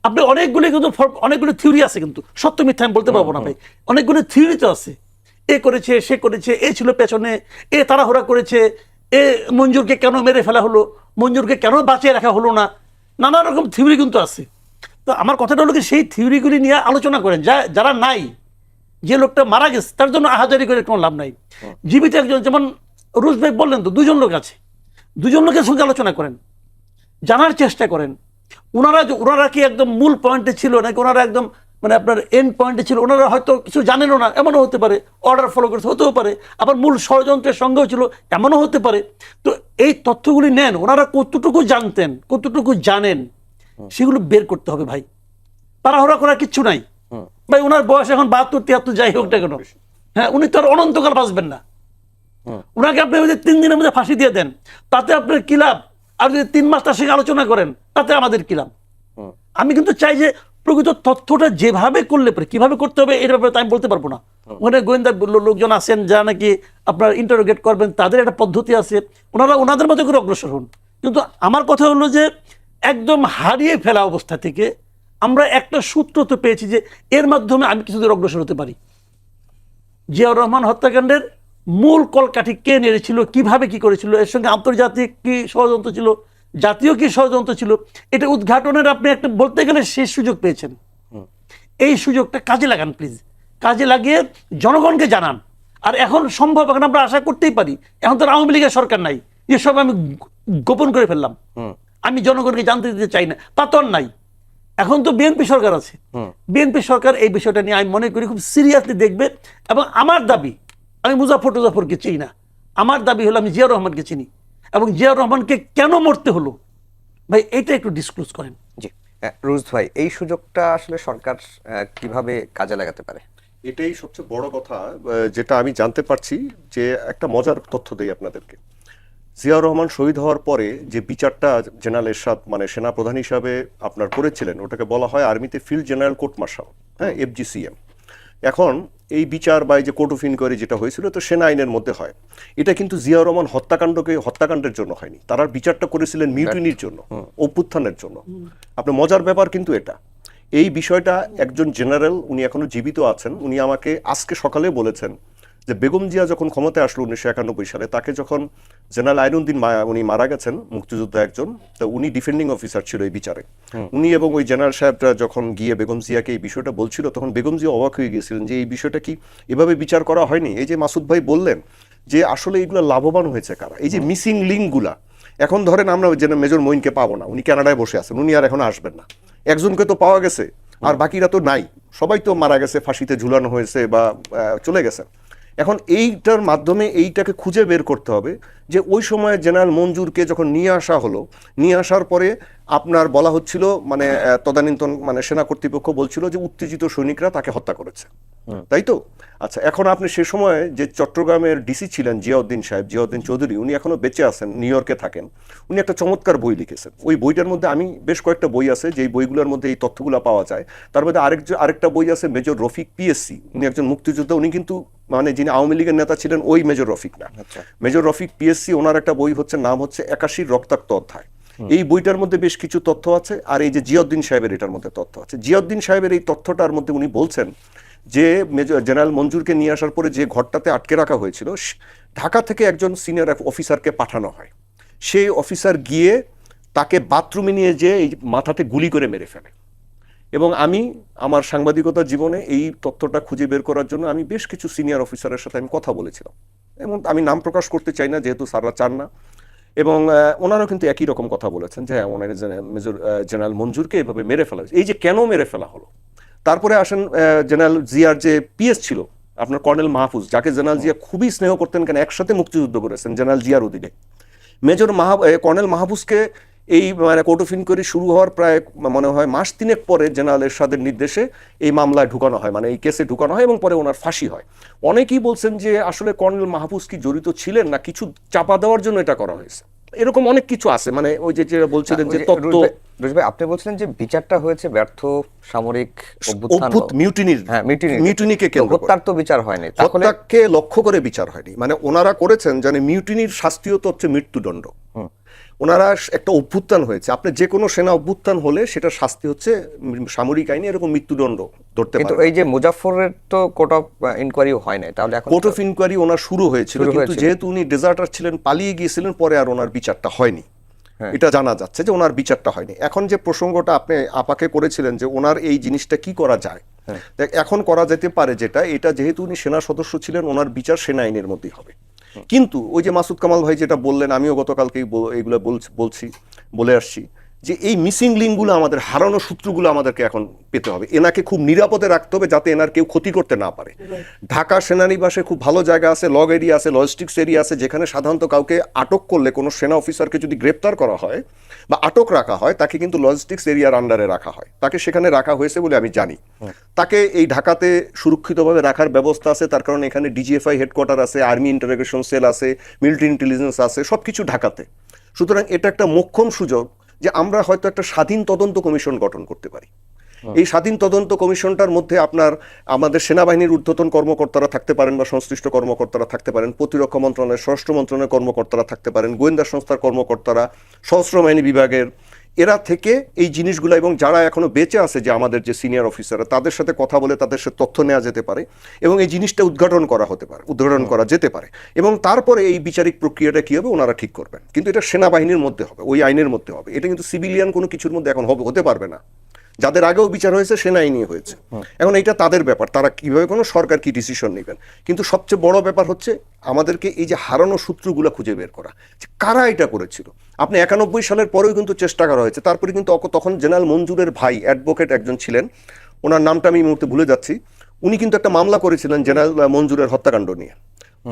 আপনি অনেকগুলো থিওরি আছে, কিন্তু সত্য মিথ্যা আমি বলতে পারবো না ভাই, অনেকগুলো থিওরি তো আছে। এ করেছে, সে করেছে, এ ছিল পেছনে, এ তাড়াহুড়া করেছে, এ মঞ্জুরকে কেন মেরে ফেলা হলো, মঞ্জুরকে কেন বাঁচিয়ে রাখা হলো না, নানা রকম থিওরি কিন্তু আছে। তো আমার কথাটা হলো কি, সেই থিওরিগুলি নিয়ে আলোচনা করেন। যারা নাই, যে লোকটা মারা গেছে তার জন্য আহাজারি করে কোনো লাভ নাই। জীবিত একজন, যেমন রুশ ভাই বললেন, তো 2জন লোক আছে, 2জন লোকের সঙ্গে আলোচনা করেন, জানার চেষ্টা করেন ওনারা কি একদম মূল পয়েন্টে ছিল নাকি ওনারা একদম মানে আপনার এন্ড পয়েন্টে ছিল, ওনারা হয়তো কিছু জানেনও না, এমনও হতে পারে, অর্ডার ফলো করতে হতেও পারে, আবার মূল ষড়যন্ত্রের সঙ্গেও ছিল, এমনও হতে পারে। তো এই তথ্যগুলি নেন, ওনারা কতটুকু জানতেন, কতটুকু জানেন, সেগুলো বের করতে হবে ভাই। তাড়াহুড়া করার কিচ্ছু নাই ভাই। ওনার বয়স এখন 72, 73 যাই হোক না কেন, হ্যাঁ, উনি তো আর অনন্তকাল বাঁচবেন না। ওনাকে আপনি 3 দিনের মধ্যে ফাঁসি দিয়ে দেন, তাতে আপনার কি লাভ? আর যদি 3 মাস তার সঙ্গে আলোচনা করেন, তাতে আমাদের কি লাভ? আমি কিন্তু চাই যে প্রকৃত তথ্যটা যেভাবে করলে পরে, কিভাবে করতে হবে এর ব্যাপারে আমি বলতে পারবো না। ওখানে গোয়েন্দা লোকজন আছেন যারা নাকি আপনার ইন্টারোগেট করবেন, তাদের একটা পদ্ধতি আছে, ওনারা ওনাদের মতো করে অগ্রসর হন। কিন্তু আমার কথা হলো যে একদম হারিয়ে ফেলা অবস্থা থেকে আমরা একটা সূত্র তো পেয়েছি যে এর মাধ্যমে আমি কিছুদূর অগ্রসর হতে পারি। জিয়াউর রহমান হত্যাকাণ্ডের মূল কলকাঠি কে নেড়েছিল, কিভাবে কি করেছিল, এর সঙ্গে আন্তর্জাতিক কি ষড়যন্ত্র ছিল, জাতীয় কি ষড়যন্ত্র ছিল, এটা উদ্ঘাটনের আপনি একটা বলতে গেলে শেষ সুযোগ পেয়েছেন। এই সুযোগটা কাজে লাগান প্লিজ, কাজে লাগিয়ে জনগণকে জানান। আর এখন সম্ভব, এখন আমরা আশা করতেই পারি, এখন তো আওয়ামী লীগের সরকার নাই, এসব আমি গোপন করে ফেললাম, আমি জনগণকে জানতে দিতে চাই না, তা তো আর নাই। এখন তো বিএনপি সরকার আছে, বিএনপি সরকার এই বিষয়টা নিয়ে আমি মনে করি খুব সিরিয়াসলি দেখবে। এবং আমার দাবি, আমি মুজাফরকে চিনি না, আমার দাবি হলো আমি জিয়াউর রহমানকে চিনি, এবং জিয়াউর রহমানকে কেন মরতে হলো ভাই এটা একটু ডিসক্লোজ করেন। জি, রুজ ভাই, এই সুযোগটা আসলে সরকার কিভাবে কাজে লাগাতে পারে? এটাই সবচেয়ে বড় কথা, যেটা আমি জানতে পারছি। যে একটা মজার তথ্য দেই আপনাদেরকে। জিয়াউর রহমান শহীদ হওয়ার পরে যে বিচারটা জেনারেল এরশাদ মানে সেনাপ্রধান হিসাবে আপনার করেছিলেন, ওটাকে বলা হয় আর্মিতে ফিল্ড জেনারেল কোর্ট মার্শাল, হ্যাঁ, FGCM। এখন এই বিচার বা এই যে কোর্ট অফ ইনকোয়ারি যেটা হয়েছিল, তো সেনা আইনের মধ্যে হয়। এটা কিন্তু জিয়াউর রহমান হত্যাকাণ্ডের জন্য হয়নি, তারা বিচারটা করেছিলেন মিউটিনির জন্য, অভ্যুত্থানের জন্য। আপনার মজার ব্যাপার কিন্তু এটা, এই বিষয়টা একজন জেনারেল, উনি এখনো জীবিত আছেন, উনি আমাকে আজকে সকালে বলেছেন যে বেগম জিয়া যখন ক্ষমতায় আসলো 1991 সালে, তাকে যখন জেনারেল আইনুদ্দিন উনি মারা গেছেন, মুক্তিযোদ্ধা একজন, তো উনি ডিফেন্ডিং অফিসার ছিল এই বিচারে। উনি এবং ওই জেনারেল সাহেবরা যখন গিয়ে বেগম জিয়াকে এই বিষয়টা বলছিল, তখন বেগম জিয়া অবাক হয়ে গিয়েছিলেন যে এই বিষয়টা কি এভাবে বিচার করা হয়নি। এই যে মাসুদ ভাই বললেন যে আসলে এগুলো লাভবান হয়েছে কারা, এই যে মিসিং লিঙ্কগুলা। এখন ধরেন আমরা মেজর মঈনকে পাবো না, উনি কানাডায় বসে আছেন, উনি আর এখন আসবেন না। একজনকে তো পাওয়া গেছে, আর বাকিরা তো নাই, সবাই তো মারা গেছে, ফাঁসিতে ঝুলানো হয়েছে বা চলে গেছে। এখন এইটার মাধ্যমে এইটাকে খুঁজে বের করতে হবে যে ওই সময় জেনারেল মঞ্জুরকে যখন নিয়ে আসা হলো, নিয়ে আসার পরে আপনার বলা হচ্ছিল মানে তদানীন্তন মানে সেনা কর্তৃপক্ষ বলছিল যে উত্তেজিত সৈনিকরা তাকে হত্যা করেছে, তাই তো? আচ্ছা, এখন আপনি সে সময় যে চট্টগ্রামের ডিসি ছিলেন জিয়াউদ্দিন চৌধুরী, উনি এখনো বেঁচে আছেন, নিউ ইয়র্কে থাকেন। উনি একটা চমৎকার বই লিখেছেন। ওই বইটার মধ্যে আমি বেশ কয়েকটা বই আছে, যেই বইগুলোর মধ্যে এই তথ্যগুলো পাওয়া যায়। তার মধ্যে আরেকটা বই আছে মেজর রফিক PSC, উনি একজন মুক্তিযোদ্ধা, উনি কিন্তু মানে যিনি আওয়ামী লীগের নেতা ছিলেন ওই মেজর রফিক না। মেজর রফিক PSC, ওনার একটা বই হচ্ছে, নাম হচ্ছে 81 রক্তাক্ত অধ্যায়। এই বইটার মধ্যে বেশ কিছু তথ্য আছে। আর এই যে জিয়াউদ্দিন সাহেবের এটার মধ্যে তথ্য আছে। জিয়াউদ্দিন সাহেবের এই তথ্যটার মধ্যে উনি বলছেন যে জেনারেল মঞ্জুরকে নিয়ে আসার পরে যে ঘরটাতে আটকে রাখা হয়েছিল, ঢাকা থেকে একজন সিনিয়র অফিসারকে পাঠানো হয়। সেই অফিসার গিয়ে তাকে বাথরুমে নিয়ে যেয়ে এই মাথাতে গুলি করে মেরে ফেলে। এবং আমি আমার সাংবাদিকতা জীবনে এই তথ্যটা খুঁজে বের করার জন্য আমি বেশ কিছু সিনিয়র অফিসারের সাথে আমি কথা বলেছিলাম, এবং আমি নাম প্রকাশ করতে চাই না যেহেতু স্যাররা চান না। এবং ওনারাও কিন্তু একই রকম কথা বলেছেন যে হ্যাঁ, ওনার মেজর জেনারেল মঞ্জুরকে এভাবে মেরে ফেলা হয়েছে। এই যে কেন মেরে ফেলা হলো, তারপরে আসেন জেনারেল জিয়ার যে PS ছিল আপনার কর্নেল মাহফুজ, যাকে জেনারেল জিয়া খুবই স্নেহ করতেন, কেন একসাথে মুক্তিযুদ্ধ করেছেন জেনারেল জিয়ার অধীনে। কর্নেল মাহফুজকে এই মানে কোর্ট অফ ইনকোয়ারি শুরু হওয়ার প্রায় মনে হয় মাস 3 পরে জেনারেল এরশাদের নির্দেশে এই মামলায় ঢুকানো হয়, মানে এই কেসে ঢুকানো হয়, এবং পরে ওনার ফাঁসি হয়। অনেকেই বলছেন যে আসলে কর্নেল মাহফুজ কি জড়িত ছিলেন, না কিছু চাপা দেওয়ার জন্য এটা করা হয়েছে। এরকম অনেক কিছু আছে, মানে ওই যে বলছিলেন যে তত্ত্ব। রুজ ভাই, আপনি বলছিলেন যে বিচারটা হয়েছে ব্যর্থ সামরিক মিউটিনিকে কেন্দ্র করে। হত্যার তো বিচার হয়নি, হত্যাকে লক্ষ্য করে বিচার হয়নি। মানে ওনারা করেছেন জানে মিউটিনির শাস্তিও তো হচ্ছে মৃত্যুদণ্ড। ওনারা একটা অভ্যুত্থান হয়েছে, আপনি যে কোনো সেনা অভ্যুত্থান হলে সেটা শাস্তি হচ্ছে সামরিক আইনে এরকম মৃত্যুদণ্ড ধরতে পারে। কিন্তু এই যে মুজাফফরের তো কোর্ট অফ ইনকোয়ারি হয় নাই, তাহলে এখন কোর্ট অফ ইনকোয়ারি ওনার শুরু হয়েছিল, কিন্তু যেহেতু উনি ডেজার্টার ছিলেন, পালিয়ে গিয়েছিলেন, পরে আর ওনার বিচারটা হয়নি। এটা জানা যাচ্ছে যে ওনার বিচারটা হয়নি। এখন যে প্রসঙ্গটা আপনি আপাকে করেছিলেন যে ওনার এই জিনিসটা কি করা যায়, এখন করা যেতে পারে যেটা, এটা যেহেতু উনি সেনা সদস্য ছিলেন, ওনার বিচার সেনা আইনের মধ্যেই হবে। কিন্তু ওই যে মাসুদ কামাল ভাই যেটা বললেন, আমিও গতকালকেই এগুলো বলে আসছি যে এই মিসিং লিঙ্কগুলো আমাদের, হারানো সূত্রগুলো আমাদেরকে এখন পেতে হবে। এনাকে খুব নিরাপদে রাখতে হবে যাতে এনার কেউ ক্ষতি করতে না পারে। ঢাকা সেনানিবাসে খুব ভালো জায়গা আছে, লগ এরিয়া আছে, লজিস্টিক্স এরিয়া আছে, যেখানে সাধারণত কাউকে আটক করলে, কোনো সেনা অফিসারকে যদি গ্রেপ্তার করা হয় বা আটক রাখা হয়, তাকে কিন্তু লজিস্টিক্স এরিয়ার আন্ডারে রাখা হয়। তাকে সেখানে রাখা হয়েছে বলে আমি জানি। তাকে এই ঢাকাতে সুরক্ষিতভাবে রাখার ব্যবস্থা আছে, তার কারণে এখানে ডিজিএফআই হেডকোয়ার্টার আছে, আর্মি ইন্টারোগেশন সেল আছে, মিলিটারি ইন্টেলিজেন্স আছে, সব কিছু ঢাকাতে। সুতরাং এটা একটা মোক্ষম সুযোগ যে আমরা হয়তো একটা স্বাধীন তদন্ত কমিশন গঠন করতে পারি। এই স্বাধীন তদন্ত কমিশনটার মধ্যে আমাদের সেনাবাহিনীর ঊর্ধ্বতন কর্মকর্তারা থাকতে পারেন বা সংশ্লিষ্ট কর্মকর্তারা থাকতে পারেন, প্রতিরক্ষা মন্ত্রণালয়ের, স্বরাষ্ট্র মন্ত্রণালয়ের কর্মকর্তারা থাকতে পারেন, গোয়েন্দা সংস্থার কর্মকর্তারা, সশস্ত্র বাহিনী বিভাগের, এরা থেকে এই জিনিসগুলো, এবং যারা এখনো বেঁচে আছে যে আমাদের যে সিনিয়র অফিসাররা, তাদের সাথে কথা বলে তাদের সাথে তথ্য নেওয়া যেতে পারে এবং এই জিনিসটা উদ্ঘাটন করা যেতে পারে। এবং তারপরে এই বিচারিক প্রক্রিয়াটা কি হবে ওনারা ঠিক করবেন। কিন্তু এটা সেনাবাহিনীর মধ্যে হবে, ওই আইনের মধ্যে হবে। এটা কিন্তু সিভিলিয়ান কোনো কিছুর মধ্যে এখন হতে পারবে না। যাদের আগেও বিচার হয়েছে সেনা আইনি হয়েছে, এখন এইটা তাদের ব্যাপার, তারা কিভাবে, কোনো সরকার কি ডিসিশন নেবেন। কিন্তু সবচেয়ে বড় ব্যাপার হচ্ছে আমাদেরকে এই যে হারানো সূত্রগুলো খুঁজে বের করা, যে কারা এটা করেছিল। আপনি 91 সালের পরেও কিন্তু চেষ্টা করা হয়েছে। তারপরে কিন্তু তখন জেনারেল মঞ্জুরের ভাই অ্যাডভোকেট একজন ছিলেন, ওনার নামটা আমি এই মুহূর্তে ভুলে যাচ্ছি, উনি কিন্তু একটা মামলা করেছিলেন জেনারেল মঞ্জুরের হত্যাকাণ্ড নিয়ে।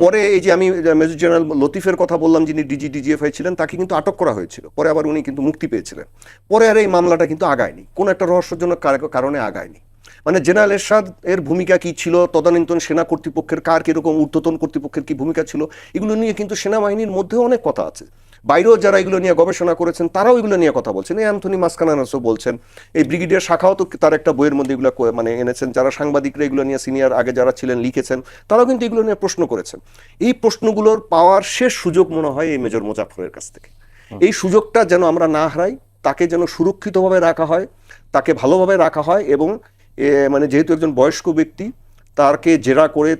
পরে এই যে আমি মেজর জেনারেল লতিফের কথা বললাম, যিনি ডিজিএফআই ছিলেন, তাকে কিন্তু আটক করা হয়েছিল। পরে আবার উনি কিন্তু মুক্তি পেয়েছিলেন। পরে আর এই মামলাটা কিন্তু আগায়নি, কোনো একটা রহস্যজনক কারণে আগায়নি। মানে জেনারেল এরশাদ এর ভূমিকা কি ছিল, তদানীন্তন সেনা কর্তৃপক্ষের কার কিরকম, ঊর্ধ্বতন কর্তৃপক্ষের কি ভূমিকা ছিল, এগুলো নিয়ে কিন্তু সেনাবাহিনীর মধ্যেও অনেক কথা আছে। বাইরেও যারা এগুলো নিয়ে গবেষণা করেছেন তারাও এগুলো নিয়ে কথা বলছেন। এই অ্যান্থনি মাসকানাসও বলছেন, এই ব্রিগেডিয়ার শাখাও তো তার একটা বইয়ের মধ্যে এগুলো মানে এনেছেন। যারা সাংবাদিকরা এগুলো নিয়ে সিনিয়র আগে যারা ছিলেন লিখেছেন, তারাও কিন্তু এগুলো নিয়ে প্রশ্ন করেছেন। এই প্রশ্নগুলোর পাওয়ার শেষ সুযোগ মনে হয় এই মেজর মোজাফফরের কাছ থেকে। এই সুযোগটা যেন আমরা না হারাই, তাকে যেন সুরক্ষিতভাবে রাখা হয়, তাকে ভালোভাবে রাখা হয়, এবং মানে যেহেতু একজন বয়স্ক ব্যক্তি, তাকে জেরা করে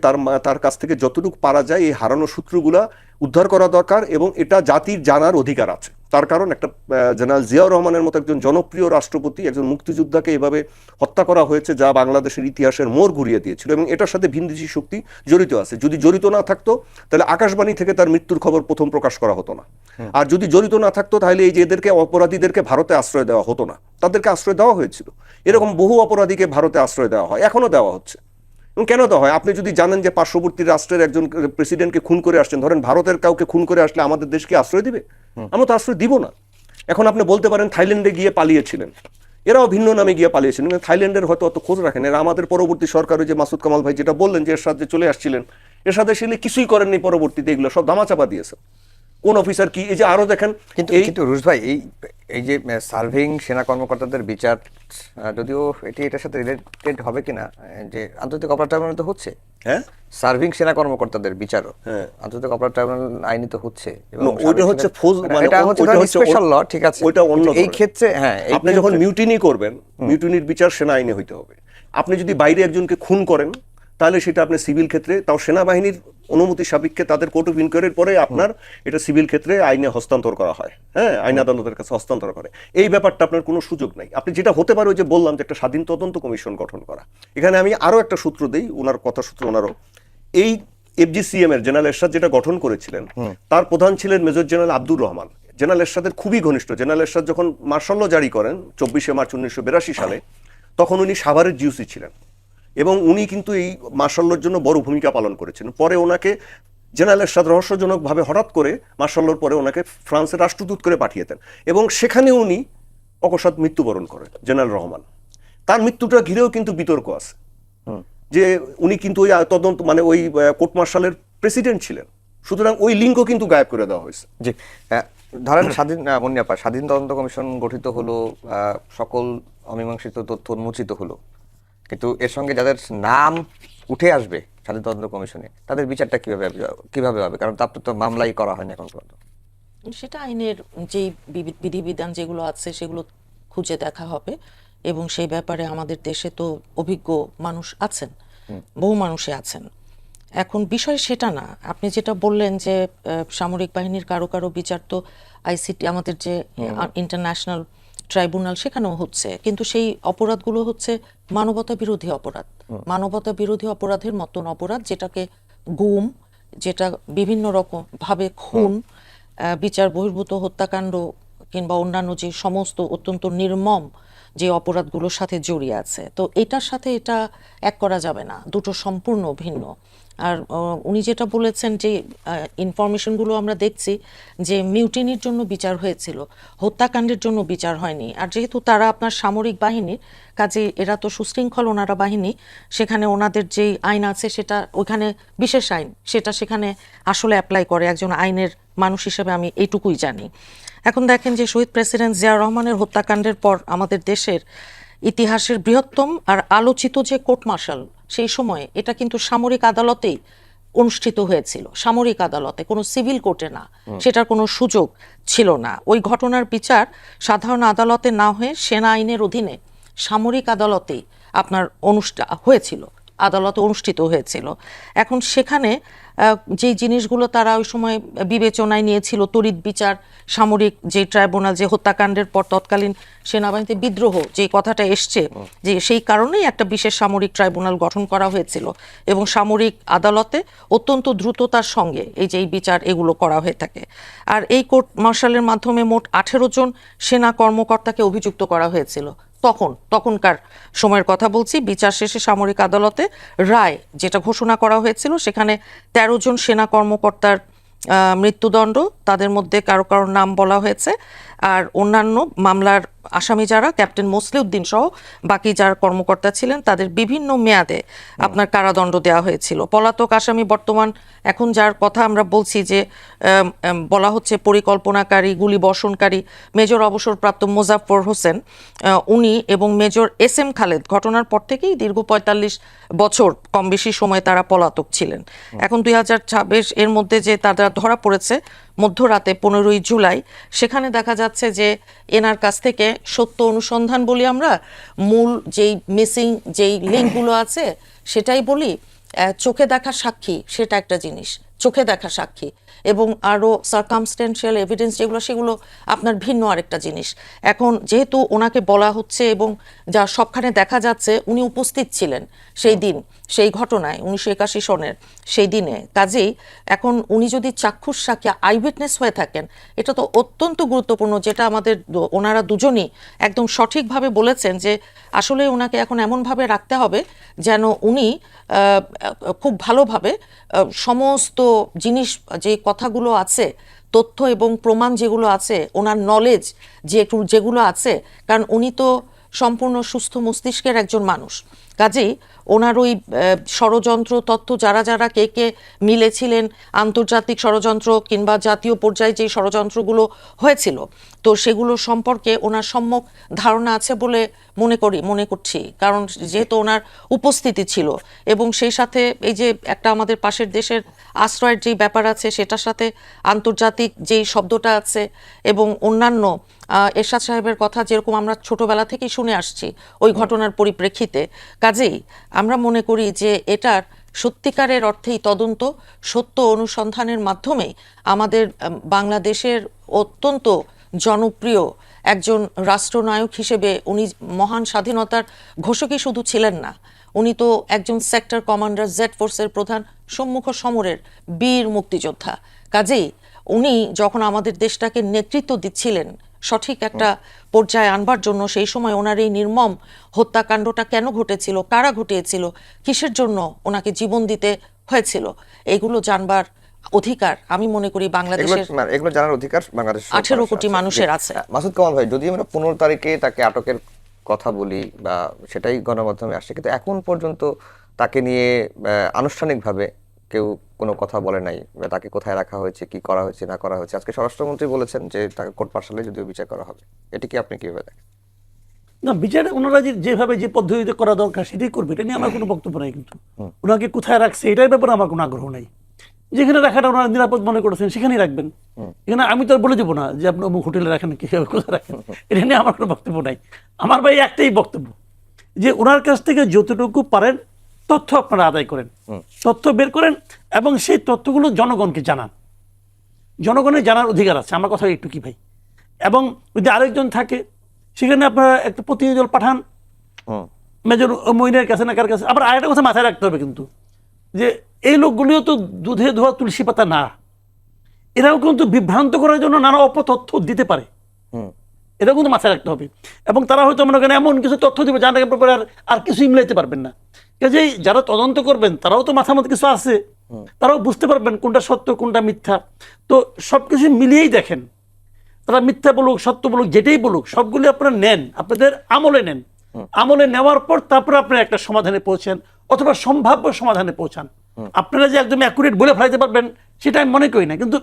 তার কাছ থেকে যতটুকু পারা যায় এই হারানো সূত্রগুলা উদ্ধার করা দরকার। এবং এটা জাতির জানার অধিকার আছে। তার কারণ একটা জেনারেল জিয়াউর রহমানের মতো একজন জনপ্রিয় রাষ্ট্রপতি, একজন মুক্তিযোদ্ধাকে এভাবে হত্যা করা হয়েছে, যা বাংলাদেশের ইতিহাসের মোড় ঘুরিয়ে দিয়েছিল। এবং এটার সাথে ভিনদেশি শক্তি জড়িত আছে। যদি জড়িত না থাকতো তাহলে আকাশবাণী থেকে তার মৃত্যুর খবর প্রথম প্রকাশ করা হতো না। আর যদি জড়িত না থাকতো তাহলে এই যে এদেরকে, অপরাধীদেরকে ভারতে আশ্রয় দেওয়া হতো না। তাদেরকে আশ্রয় দেওয়া হয়েছিল। এরকম বহু অপরাধীকে ভারতে আশ্রয় দেওয়া হয়, এখনো দেওয়া হচ্ছে। এবং কেন দেওয়া হয়? আপনি যদি জানেন যে পার্শ্ববর্তী রাষ্ট্রের একজন প্রেসিডেন্টকে খুন করে আসছেন, ধরেন ভারতের কাউকে খুন করে আসলে আমাদের দেশকে আশ্রয় দিবে? আমরা তো আশ্রয় দিব না। এখন আপনি বলতে পারেন থাইল্যান্ডে গিয়ে পালিয়েছিলেন, এরাও ভিন্ন নামে গিয়ে পালিয়েছিলেন। থাইল্যান্ডের হয়তো অত খোঁজ রাখেন। এরা আমাদের পরবর্তী সরকারে যে মাসুদ কামাল ভাই যেটা বললেন যে এর সাথে চলে আসছিলেন, এর সাথে এসে কিছুই করেননি, পরবর্তীতে এগুলো সব ধামাচাপা দিয়েছে। কোন অফিসার কি, এই যে আরো দেখেন। কিন্তু রুশ ভাই, এই যে সার্ভিং সেনা কর্মকর্তাদের বিচার, যদিও এটার সাথে রিলেটেড হবে কিনা, যে আন্তর্জাতিক অপরাধ ট্রাইব্যুনাল তো হচ্ছে, হ্যাঁ, সার্ভিং সেনা কর্মকর্তাদের বিচারও আন্তর্জাতিক অপরাধ ট্রাইব্যুনাল আইনি তো হচ্ছে। ওইটা হচ্ছে এটা হচ্ছে স্পেশাল ল, ঠিক আছে। ওইটা অন্য এই ক্ষেত্রে হ্যাঁ, আপনি যখন মিউটিনি করবেন, মিউটিনির বিচার সেনা আইনে হইতে হবে। আপনি যদি বাইরে একজনকে খুন করেন তাহলে সেটা আপনি সিভিল ক্ষেত্রে, তাও সেনাবাহিনীর অনুমতি সাপেক্ষে, তাদের কোর্ট অফ ইনকোয়ারির পরে আপনার এটা সিভিল ক্ষেত্রে আইনে হস্তান্তর করা হয়। হ্যাঁ, আইন আদালতের কাছে হস্তান্তর করে। এই ব্যাপারটা আপনার কোনো সুযোগ নাই। আপনি যেটা হতে পারে, ওই যে বললাম যে একটা স্বাধীন তদন্ত কমিশন গঠন করা। এখানে আমি আরো একটা সূত্র দেই, ওনার কথা সূত্র ওনারও। এই এফজিসিএম এর জেনারেল এরশাদ যেটা গঠন করেছিলেন, তার প্রধান ছিলেন major general Abdur Rahman. General এরশাদের খুবই ঘনিষ্ঠ। জেনারেল এরশাদ যখন মার্শাল ল জারি করেন 24শে মার্চ 1982 সালে, তখন উনি সাভারের জিওসি ছিলেন। এবং উনি কিন্তু এই মার্শাল লর জন্য বড় ভূমিকা পালন করেছেন। পরে ওনাকে জেনারেল এরশাদ রহস্যজনকভাবে হঠাৎ করে মার্শাল লর পরে ওনাকে ফ্রান্সের রাষ্ট্রদূত করে পাঠিয়ে দেন, এবং সেখানে উনি অকস্মাৎ মৃত্যুবরণ করেন জেনারেল রহমান। তার মৃত্যুটা ঘিরেও কিন্তু বিতর্ক আছে, যে উনি কিন্তু ওই তদন্ত, মানে ওই কোর্ট মার্শালের প্রেসিডেন্ট ছিলেন। সুতরাং ওই লিঙ্কও কিন্তু গায়েব করে দেওয়া হয়েছে। জি, ধরেন স্বাধীন তদন্ত কমিশন গঠিত হলো, সকল অমীমাংসিত তথ্য উন্মোচিত হলো, কিন্তু এর সঙ্গে যাদের নাম উঠে আসবে স্বাধীন তদন্ত কমিশনে, তাদের বিচারটা কিভাবে হবে? কারণ তার তো মামলাই করা হয়নি এখন পর্যন্ত। সেটা আইনের যে বিধিবিধান যেগুলো আছে সেগুলো খুঁজে দেখা হবে। এবং সেই ব্যাপারে আমাদের দেশে তো অভিজ্ঞ মানুষ আছেন, বহু মানুষই আছেন। এখন বিষয় সেটা না। আপনি যেটা বললেন যে সামরিক বাহিনীর কারো কারো বিচার তো আইসিটি, আমাদের যে ইন্টারন্যাশনাল ট্রাইব্যুনাল, সেখানেও হচ্ছে। কিন্তু সেই অপরাধগুলো হচ্ছে মানবতা বিরোধী অপরাধ, মানবতা বিরোধী অপরাধের মতন অপরাধ, যেটাকে গুম, যেটা বিভিন্ন রকম ভাবে খুন, বিচার বহির্ভূত হত্যাকাণ্ড কিংবা অন্যান্য যে সমস্ত অত্যন্ত নির্মম যে অপরাধগুলোর সাথে জড়িয়ে আছে, তো এটার সাথে এটা এক করা যাবে না, দুটো সম্পূর্ণ ভিন্ন। আর উনি যেটা বলেছেন যে ইনফরমেশনগুলো আমরা দেখছি যে মিউটিনির জন্য বিচার হয়েছিল, হত্যাকাণ্ডের জন্য বিচার হয়নি। আর যেহেতু তারা আপনার সামরিক বাহিনীর কাজে, এরা তো সুশৃঙ্খল ওনারা বাহিনী, সেখানে ওনাদের যে আইন আছে সেটা ওইখানে বিশেষ আইন, সেটা সেখানে আসলে অ্যাপ্লাই করে। একজন আইনের মানুষ হিসেবে আমি এইটুকুই জানি। এখন দেখেন যে শহীদ প্রেসিডেন্ট জিয়াউর রহমানের হত্যাকাণ্ডের পর আমাদের দেশের ইতিহাসের বৃহত্তম আর আলোচিত যে কোর্ট মার্শাল, সেই সময়ে এটা কিন্তু সামরিক আদালতেই অনুষ্ঠিত হয়েছিল, সামরিক আদালতে, কোনো সিভিল কোর্টে না, সেটার কোনো সুযোগ ছিল না। ওই ঘটনার বিচার সাধারণ আদালতে না হয়ে সেনা আইনের অধীনে সামরিক আদালতেই আপনার হয়েছিল, আদালতে অনুষ্ঠিত হয়েছিল। এখন সেখানে যেই জিনিসগুলো তারা ওই সময় বিবেচনায় নিয়েছিল, তড়িৎ বিচার, সামরিক যে ট্রাইব্যুনাল, যে হত্যাকাণ্ডের পর তৎকালীন সেনাবাহিনীতে বিদ্রোহ যে কথাটা এসছে, যে সেই কারণেই একটা বিশেষ সামরিক ট্রাইব্যুনাল গঠন করা হয়েছিল এবং সামরিক আদালতে অত্যন্ত দ্রুততার সঙ্গে এই যে এই বিচার এগুলো করা হয়ে থাকে। আর এই কোর্ট মার্শালের মাধ্যমে মোট 18 জন সেনা কর্মকর্তাকে অভিযুক্ত করা হয়েছিল। তখনকার সময়ের কথা বলছি। বিচার শেষে সামরিক আদালতে রায় যেটা ঘোষণা করা হয়েছিল, সেখানে 13 জন সেনা কর্মকর্তার মৃত্যুদণ্ড, তাদের মধ্যে কারো কারো নাম বলা হয়েছে। আর অন্যান্য মামলার আসামি যারা, ক্যাপ্টেন মোসলিউদ্দিন সহ বাকি যারা কর্মকর্তা ছিলেন, তাদের বিভিন্ন মেয়াদে আপনার কারাদণ্ড দেওয়া হয়েছিল। পলাতক আসামি বর্তমান এখন যার কথা আমরা বলছি যে বলা হচ্ছে পরিকল্পনাকারী, গুলি বর্ষণকারী মেজর অবসরপ্রাপ্ত মোজাফফর হোসেন, উনি এবং মেজর এস এম খালেদ ঘটনার পর থেকেই দীর্ঘ 45 বছর কম বেশি সময় তারা পলাতক ছিলেন। এখন 2026 এর মধ্যে যে তারা ধরা পড়েছে মধ্যরাতে 15ই জুলাই, সেখানে দেখা যাচ্ছে যে এনার কাছ থেকে সত্য অনুসন্ধান বলি আমরা, মূল যেই মিসিং যেই লিঙ্কগুলো আছে সেটাই বলি, চোখে দেখা সাক্ষী সেটা একটা জিনিস, চোখে দেখা সাক্ষী, এবং আরও সার্কামস্টেন্সিয়াল এভিডেন্স যেগুলো, সেগুলো আপনার ভিন্ন আরেকটা জিনিস। এখন যেহেতু ওনাকে বলা হচ্ছে এবং যা সবখানে দেখা যাচ্ছে উনি উপস্থিত ছিলেন সেই দিন, সেই ঘটনায় 1981 সনের সেই দিনে, কাজেই এখন উনি যদি চাক্ষুষ সাক্ষী, আই উইটনেস হয়ে থাকেন, এটা তো অত্যন্ত গুরুত্বপূর্ণ, যেটা আমাদের ওনারা দুজনই একদম সঠিকভাবে বলেছেন যে আসলে ওনাকে এখন এমনভাবে রাখতে হবে যেন উনি খুব ভালোভাবে সমস্ত জিনিস, যে কথাগুলো আছে, তথ্য এবং প্রমাণ যেগুলো আছে, ওনার নলেজ যেগুলো আছে, কারণ উনি তো সম্পূর্ণ সুস্থ মস্তিষ্কের একজন মানুষ, কাজেই ওনার ওই ষড়যন্ত্র তথ্য যারা যারা কে কে মিলেছিলেন, আন্তর্জাতিক ষড়যন্ত্র কিংবা জাতীয় পর্যায়ে যে ষড়যন্ত্রগুলো হয়েছিল, তো সেগুলো সম্পর্কে ওনার সম্যক ধারণা আছে বলে মনে করছি, কারণ যেহেতু ওনার উপস্থিতি ছিল এবং সেই সাথে এই যে একটা আমাদের পাশের দেশের আশ্রয়ের যেই ব্যাপার আছে, সেটার সাথে আন্তর্জাতিক যেই শব্দটা আছে এবং অন্যান্য এরশাদ সাহেবের কথা যেরকম আমরা ছোটবেলা থেকেই শুনে আসছি ওই ঘটনার পরিপ্রেক্ষিতে, কাজেই আমরা মনে করি যে এটার সত্যিকারের অর্থেই তদন্ত, সত্য অনুসন্ধানের মাধ্যমে আমাদের বাংলাদেশের অত্যন্ত জনপ্রিয় একজন রাষ্ট্রনায়ক হিসেবে উনি মহান স্বাধীনতার ঘোষকই শুধু ছিলেন না, উনি তো একজন সেক্টর কমান্ডার, জেড ফোর্সের প্রধান, সম্মুখ সমরের বীর মুক্তিযোদ্ধা। কাজেই উনি যখন আমাদের দেশটাকে নেতৃত্ব দিচ্ছিলেন সঠিক একটা পর্যায়ে আনবার জন্য, সেই সময় ওনার এই নির্মম হত্যাকাণ্ডটা কেন ঘটেছিল, কারা ঘটিয়েছিল, কিসের জন্য ওনাকে জীবন দিতে হয়েছিল, এগুলো জানবার অধিকার আমি মনে করি বাংলাদেশের, এগুলো জানার অধিকার বাংলাদেশের 18 কোটি মানুষের আছে। মাসুদ কামাল ভাই, যদি আমরা 15 তারিখে তাকে আটকের কথা বলি বা সেটাই গণমাধ্যমে আসছে, কিন্তু এখন পর্যন্ত তাকে নিয়ে আনুষ্ঠানিকভাবে কেউ কোনো কথা বলে নাই, তাকে কোথায় রাখা হয়েছে, কি করা হয়েছে না করা হয়েছে। আজকে স্বরাষ্ট্রমন্ত্রী বলেছেন যে তাকে কোর্ট মার্শালে যদিও বিচার করা হবে, এটি কি আপনি কিভাবে দেখেন? না, বিচার ওনারা যেভাবে যে পদ্ধতিতে করা দরকার সেটাই করবে, এটা নিয়ে আমার কোনো বক্তব্য নাই। কিন্তু ওনাকে কোথায় রাখছে এটার ব্যাপারে আমার কোনো আগ্রহ নাই। যেখানে রাখাটা ওনারা নিরাপদ মনে করেছেন সেখানেই রাখবেন। এখানে আমি তো আর বলে দেবো না যে আপনি অমুক হোটেলে রাখেন, কিভাবে কোথায় রাখেন, এটা নিয়ে আমার কোনো বক্তব্য নাই। আমার ভাই একটাই বক্তব্য যে ওনার কাছ থেকে যতটুকু পারেন তথ্য আপনারা আদায় করেন, তথ্য বের করেন এবং সেই তথ্যগুলো জনগণকে জানান। জনগণের জানার অধিকার আছে, আমার কথা একটু কি ভাই। এবং যদি আরেকজন থাকে সেখানে আপনারা একটা প্রতিনিধি দল পাঠান মেজর মইনের কাছে না কার কাছে। আবার আরেকটা কথা মাথায় রাখতে হবে কিন্তু, যে এই লোকগুলিও তো দুধে ধোয়া তুলসী পাতা না, এরাও কিন্তু বিভ্রান্ত করার জন্য নানা অপতথ্য দিতে পারে। এটাও কিন্তু মাথায় রাখতে হবে। এবং তারা হয়তো মনে করেন এমন কিছু তথ্য দিবে যার ব্যাপারে আর কিছুই মিলাইতে পারবেন না। কাজেই যারা তদন্ত করবেন তারাও তো মাথার মধ্যে কিছু আছে, তারাও বুঝতে পারবেন কোনটা সত্য কোনটা মিথ্যা। তো সবকিছু মিলিয়েই দেখেন, তারা মিথ্যা বলুক সত্য বলুক যেটাই বলুক সবগুলি আপনারা নেন, আপনাদের আমলে নেন, আমলে নেওয়ার পর তারপরে আপনারা একটা সমাধানে পৌঁছেন অথবা সম্ভাব্য সমাধানে পৌঁছান। আপনারা যে একদম অ্যাকুরেট বলে ফেলাইতে পারবেন সেটা আমি মনে করি না, কিন্তু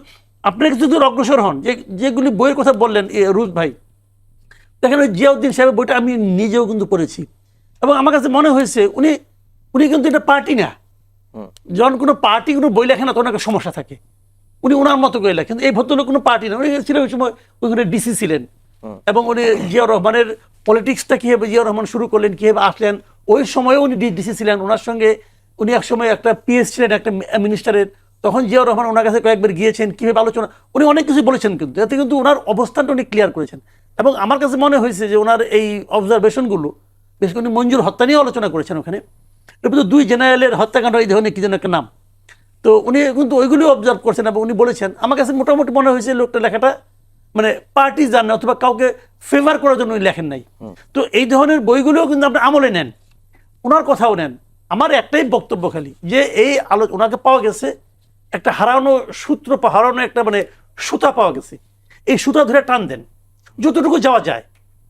আপনারা কিছু দূর অগ্রসর হন। যেগুলি বইয়ের কথা বললেন রুজ ভাই, দেখেন ওই জিয়াউদ্দিন সাহেবের বইটা আমি নিজেও কিন্তু পড়েছি এবং আমার কাছে মনে হয়েছে উনি কিন্তু এটা পার্টি না। যখন কোনো পার্টি কোনো বই লেখে না তখন একটা সমস্যা থাকে, উনি ওনার মতো করে লেখেন। এই ভদ্রলোক কোনো পার্টি না, উনি ছিলেন ওই সময় ওইখানে ডিসি ছিলেন এবং উনি জিয়াউর রহমানের পলিটিক্সটা কীভাবে জিয়াউর রহমান শুরু করলেন, কীভাবে আসলেন, ওই সময়ে উনি ডিসি ছিলেন। ওনার সঙ্গে উনি একসময় একটা পিএস ছিলেন একটা মিনিস্টারের, তখন জিয়াউর রহমান ওনার কাছে কয়েকবার গিয়েছেন, কীভাবে আলোচনা, উনি অনেক কিছু বলেছেন কিন্তু এতে কিন্তু ওনার অবস্থানটা উনি ক্লিয়ার করেছেন। এবং আমার কাছে মনে হয়েছে যে ওনার এই অবজারভেশনগুলো বেশ করে মঞ্জুর হত্যা নিয়ে আলোচনা করেছেন ওখানে, এরপর 2 জেনারেলের হত্যাকাণ্ড এই ধরনের কি যেন একটা নাম, তো উনি কিন্তু ওইগুলি অবজার্ভ করছেন এবং উনি বলেছেন। আমার কাছে মোটামুটি মনে হয়েছে লোকটা লেখাটা মানে পার্টি জানে অথবা কাউকে ফেভার করার জন্য উনি লেখেন নাই। তো এই ধরনের বইগুলোও কিন্তু আপনি আমলে নেন, ওনার কথাও নেন। আমার একটাই বক্তব্য খালি যে এই ওনাকে পাওয়া গেছে একটা হারানো সূত্র, হারানো একটা মানে সুতা পাওয়া গেছে, এই সুতা ধরে টান দেন, যতটুকু যাওয়া যায়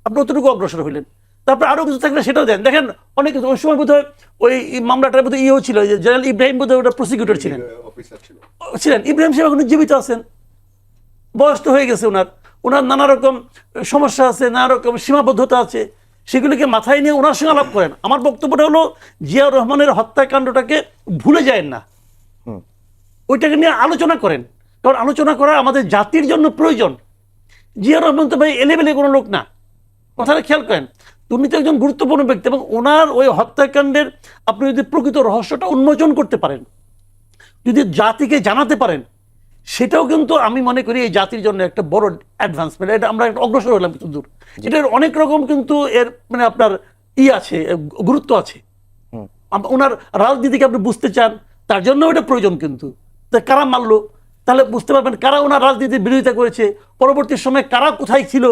আপনি অতটুকু অগ্রসর হইলেন, তারপর আরো কিছু থাকলে সেটাও দেন। দেখেন অনেক কিছু ওই সময় বোধহয় ওই মামলাটার বোধহয় ইয়েও ছিল, জেনারেল ইব্রাহিম বোধহয় ওটা প্রসিকিউটর ছিলেন, ইব্রাহিম সাহেব এখন জীবিত আছেন, বয়স তো হয়ে গেছে ওনার নানা রকম সমস্যা আছে, নানা রকম সীমাবদ্ধতা আছে, সেগুলিকে মাথায় নিয়ে ওনার সঙ্গে আলাপ করেন। আমার বক্তব্যটা হলো জিয়াউর রহমানের হত্যাকাণ্ডটাকে ভুলে যায়েন না, ওইটাকে নিয়ে আলোচনা করেন, কারণ আলোচনা করা আমাদের জাতির জন্য প্রয়োজন। জিয়াউর রহমান তো ভাই এলেবেলে কোনো লোক না, কথাটা খেয়াল করেন। তুমি তো একজন গুরুত্বপূর্ণ ব্যক্তি এবং ওনার ওই হত্যাকাণ্ডের আপনি যদি প্রকৃত রহস্যটা উন্মোচন করতে পারেন, যদি জাতিকে জানাতে পারেন, সেটাও কিন্তু আমি মনে করি এই জাতির জন্য একটা বড় অ্যাডভান্সমেন্ট। এটা আমরা একটা অগ্রসর হলাম কিন্তু দূর, এটার অনেক রকম কিন্তু এর মানে আপনার আছে, গুরুত্ব আছে। ওনার রাজনীতিকে আপনি বুঝতে চান তার জন্য এটা প্রয়োজন, কিন্তু কারা মারলো তাহলে বুঝতে পারবেন কারা ওনার রাজনীতির বিরোধিতা করেছে, পরবর্তী সময়ে কারা কোথায় ছিল,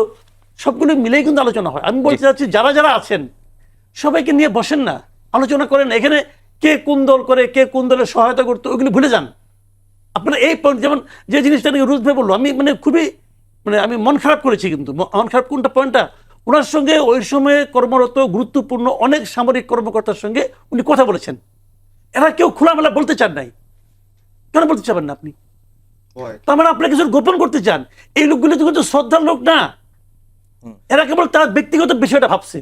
সবগুলো মিলেই কিন্তু আলোচনা হয়। আমি বলতে চাচ্ছি যারা যারা আছেন সবাইকে নিয়ে বসেন না, আলোচনা করেন। এখানে কে কোন দল করে, কে কোন দলের সহায়তা করতো ওইগুলি ভুলে যান। আপনারা এই পয়েন্ট, যেমন যে জিনিসটা রুজ ভাই বললো, আমি মানে খুবই মানে আমি মন খারাপ করেছি। কিন্তু মন খারাপ কোনটা পয়েন্টটা, ওনার সঙ্গে ওই সময়ে কর্মরত গুরুত্বপূর্ণ অনেক সামরিক কর্মকর্তার সঙ্গে উনি কথা বলেছেন, এরা কেউ খোলামেলা বলতে চান নাই। কেন বলতে চাবেন না আপনি? তার মানে আপনি কিছু গোপন করতে চান। এই লোকগুলো তো কিন্তু শ্রদ্ধার লোক না, এরা কেবল তার ব্যক্তিগত বিষয়টা ভাবছে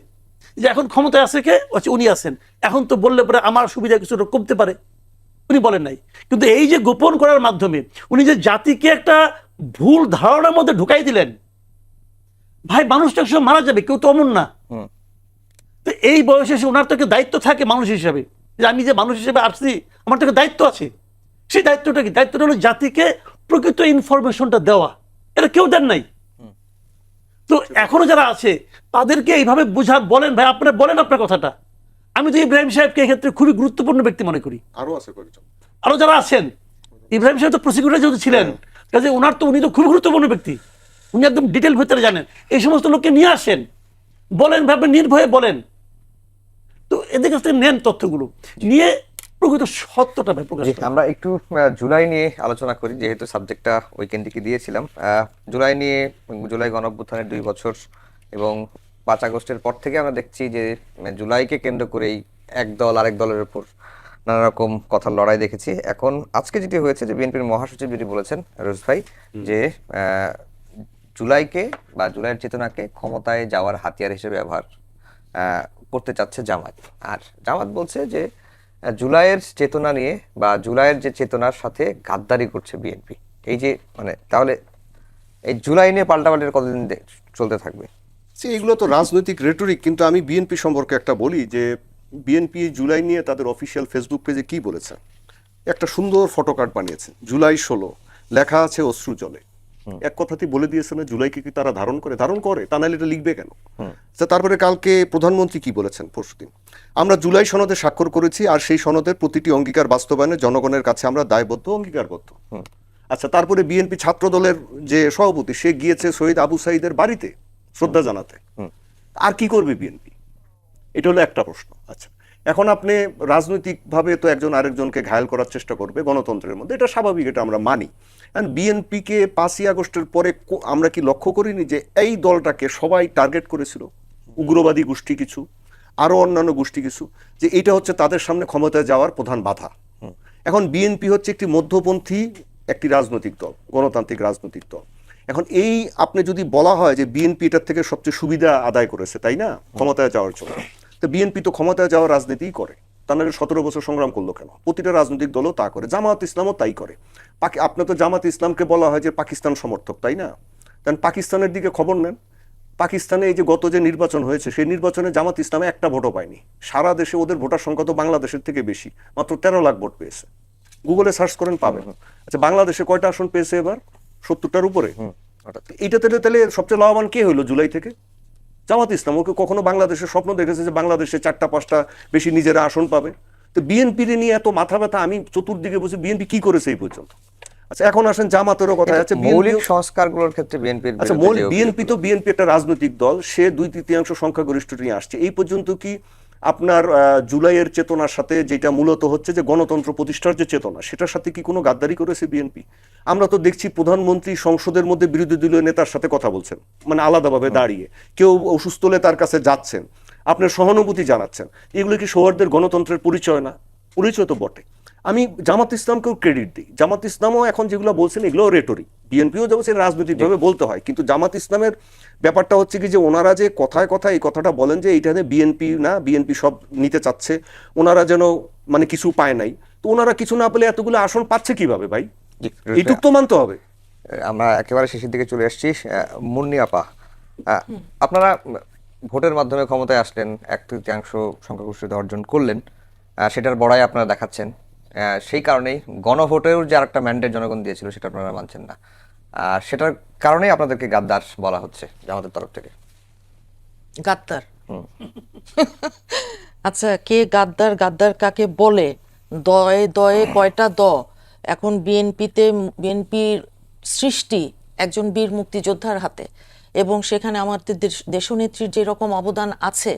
যে এখন ক্ষমতায় আছে কে, উনি আছেন, এখন তো বললে পরে আমার সুবিধা কিছু কমতে পারে, উনি বলেন নাই। কিন্তু এই যে গোপন করার মাধ্যমে উনি যে জাতিকে একটা ভুল ধারণার মধ্যে ঢুকাই দিলেন, ভাই মানুষটা একসময় মারা যাবে, কেউ তো অমন না। তো এই বয়সে এসে ওনার তো একটা দায়িত্ব থাকে মানুষ হিসাবে, যে আমি যে মানুষ হিসেবে আসছি আমার তো একটা দায়িত্ব আছে। সেই দায়িত্বটা কি? দায়িত্বটা হলো জাতিকে প্রকৃত ইনফরমেশনটা দেওয়া, এটা কেউ দেন নাই। তো এখনো যারা আছে তাদেরকে এইভাবে বুঝা বলেন, ভাই আপনারা বলেন আপনার কথাটা। আমি তো ইব্রাহিম সাহেবকে এক্ষেত্রে খুবই গুরুত্বপূর্ণ ব্যক্তি মনে করি। আরো যারা আছেন, ইব্রাহিম সাহেব তো প্রসিকিউটর যেহেতু ছিলেন, কাজে উনি তো খুব গুরুত্বপূর্ণ ব্যক্তি, উনি একদম ডিটেল ভিতরে জানেন। এই সমস্ত লোককে নিয়ে আসেন, বলেন, ভাবে নির্ভয়ে বলেন। তো এদের কাছ থেকে নেন তথ্যগুলো নিয়ে প্রকৃত সত্যটা ভাই প্রকাশ করেন। আমরা একটু জুলাই নিয়ে আলোচনা করি, যেহেতু সাবজেক্টটা উইকেন্ডে দিয়েছিলাম। জুলাই গণঅভ্যুত্থানের 2 বছর এবং 5 আগস্টের পর থেকে আমরা দেখছি যে জুলাইকে কেন্দ্র করেই এক দল আরেক দলের উপর নানা রকম কথার লড়াই দেখেছি। এখন আজকে যেটি হয়েছে যে বিএনপির মহাসচিব যেটি বলেছেন রোজ ভাই, যে জুলাইকে বা জুলাইয়ের চেতনাকে ক্ষমতায় যাওয়ার হাতিয়ার হিসেবে ব্যবহার করতে চাচ্ছে জামাত। আর জামাত বলছে যে জুলাইয়ের চেতনা নিয়ে বা জুলাইয়ের যে চেতনার সাথে গাদ্দারি করছে বিএনপি। এই যে মানে তাহলে এই জুলাই নিয়ে পাল্টাপাল্টির কতদিন চলতে থাকবে? এগুলো তো রাজনৈতিক রেটরিক, কিন্তু আমি বিএনপি সম্পর্কে একটা বলি যে বিএনপি জুলাই নিয়ে তাদের অফিসিয়াল ফেসবুক পেজে কি বলেছে, একটা সুন্দর ফটোকার্ড বানিয়েছে, জুলাই 16 লেখা আছে অশ্রু জলে। এক কথাতেই বলে দিয়েছে না জুলাইকে কি তারা ধারণ করে, তা নাহলে এটা লিখবে কেন? তারপরে কালকে প্রধানমন্ত্রী কি বলেছেন, পরশুদিন, আমরা জুলাই সনদে স্বাক্ষর করেছি আর সেই সনদের প্রতিটি অঙ্গীকার বাস্তবায়নে জনগণের কাছে আমরা দায়বদ্ধ, অঙ্গীকারবদ্ধ। আচ্ছা, তারপরে বিএনপি ছাত্র দলের যে সভাপতি সে গিয়েছে শহীদ আবু সাঈদের বাড়িতে শ্রদ্ধা জানাতে। আর কি করবে বিএনপি? এটা হলো একটা প্রশ্ন। আচ্ছা, এখন আপনি রাজনৈতিকভাবে তো একজন আরেকজনকে ঘায়াল করার চেষ্টা করবে গণতন্ত্রের মধ্যে, এটা স্বাভাবিক, এটা আমরা মানি। বিএনপিকে 5ই আগস্টের পরে আমরা কি লক্ষ্য করিনি যে এই দলটাকে সবাই টার্গেট করেছিল, উগ্রবাদী গোষ্ঠী কিছু, আরো অন্যান্য গোষ্ঠী কিছু, যে এটা হচ্ছে তাদের সামনে ক্ষমতায় যাওয়ার প্রধান বাধা। এখন বিএনপি হচ্ছে একটি মধ্যপন্থী একটি রাজনৈতিক দল, গণতান্ত্রিক রাজনৈতিক দল। এখন এই আপনি যদি বলা হয় যে বিএনপি এটার থেকে সবচেয়ে সুবিধা আদায় করেছে, তাই না, ক্ষমতায় যাওয়ার জন্য, তো বিএনপি তো ক্ষমতায় যাওয়ার রাজনীতিই করে। তা নাহলে 17 বছর সংগ্রাম করলো কেন? প্রতিটা রাজনৈতিক দলও তা করে, জামাত ইসলামও তাই করে। আপনার তো জামাত ইসলামকে বলা হয় যে পাকিস্তান সমর্থক, তাই না? কারণ পাকিস্তানের দিকে খবর নেন, পাকিস্তানে এই যে গত যে নির্বাচন হয়েছে সেই নির্বাচনে জামাত ইসলামে একটা ভোটও পায়নি। সারা দেশে ওদের ভোটার সংখ্যা তো বাংলাদেশের থেকে বেশি, মাত্র 13 লাখ ভোট পেয়েছে। গুগলে সার্চ করেন পাবেন। আচ্ছা, বাংলাদেশে কয়টা আসন পেয়েছে এবার? 70টার উপরে। এইটাতে তাহলে সবচেয়ে লাভবান কে হইলো জুলাই থেকে? জামাত ইসলাম। ওকে কখনো বাংলাদেশের স্বপ্ন দেখেছে যে বাংলাদেশে 4টা-5টা বেশি নিজেরা আসন পাবে? তো বিএনপির নিয়ে এত মাথা ব্যথা, আমি চতুর্দিকে বসে বিএনপি কি করেছে এই পর্যন্ত? আচ্ছা, এখন আসেন জামাতেরও কথা আছে। মৌলিক সংস্কারগুলোর ক্ষেত্রে বিএনপির, আচ্ছা, বিএনপি একটা রাজনৈতিক দল, সে 2/3 সংখ্যাগরিষ্ঠ নিয়ে আসছে। এই পর্যন্ত কি আপনার জুলাইয়ের চেতনার সাথে, যেটা মূলত হচ্ছে যে গণতন্ত্র প্রতিষ্ঠার যে চেতনা, সেটার সাথে কি কোনো গাদ্দারি করেছে বিএনপি? আমরা তো দেখছি প্রধানমন্ত্রী সংসদের মধ্যে বিরোধী দলীয় নেতার সাথে কথা বলছেন, মানে আলাদাভাবে দাঁড়িয়ে, কেউ অসুস্থ হলে তার কাছে যাচ্ছেন, আপনার সহানুভূতি জানাচ্ছেন। এগুলো কি সৌহার্দ্যের গণতন্ত্রের পরিচয় না? পরিচয় তো বটে। আমি জামাত ইসলামকেও ক্রেডিট দিই, জামাত ইসলামও এখন যেগুলো বলছেন এগুলো রেটরিক। বিএনপিও যেমন রাজনৈতিকভাবে বলতে হয়, কিন্তু জামাত ইসলামের ব্যাপারটা হচ্ছে কি যে ওনারা যে কথায় কথায় এই কথাটা বলেন যে এইটাতে বিএনপি না, বিএনপি সব নিতে চাচ্ছে, ওনারা যেন মানে কিছু পায় নাই। তো ওনারা কিছু না পেলে এতগুলো আসন পাচ্ছে কিভাবে ভাই? এইটুক তো মানতে হবে। আমরা একেবারে শেষের দিকে চলে আসছি। মুন্নি আপা, আপনারা ভোটের মাধ্যমে ক্ষমতায় আসলেন, 1/3 সংখ্যাগরিষ্ঠতা অর্জন করলেন, সেটার বড়াই আপনারা দেখাচ্ছেন। সেই কারণেই গণভোটের যে আরেকটা ম্যান্ডেট জনগণ দিয়েছিল সেটা আপনারা মানছেন না, সেটার কারণেই আপনাদেরকে গাদ্দার বলা হচ্ছে জামাতের তরফ থেকে। গাদ্দার? আচ্ছা, কে গাদ্দার, গাদ্দার কাকে বলে? দয়ে দয়ে কয়টা দ? এখন বিএনপির সৃষ্টি একজন বীর মুক্তিযোদ্ধার হাতে, এবং সেখানে আমাদের দেশনেত্রীর যে রকম অবদান আছে,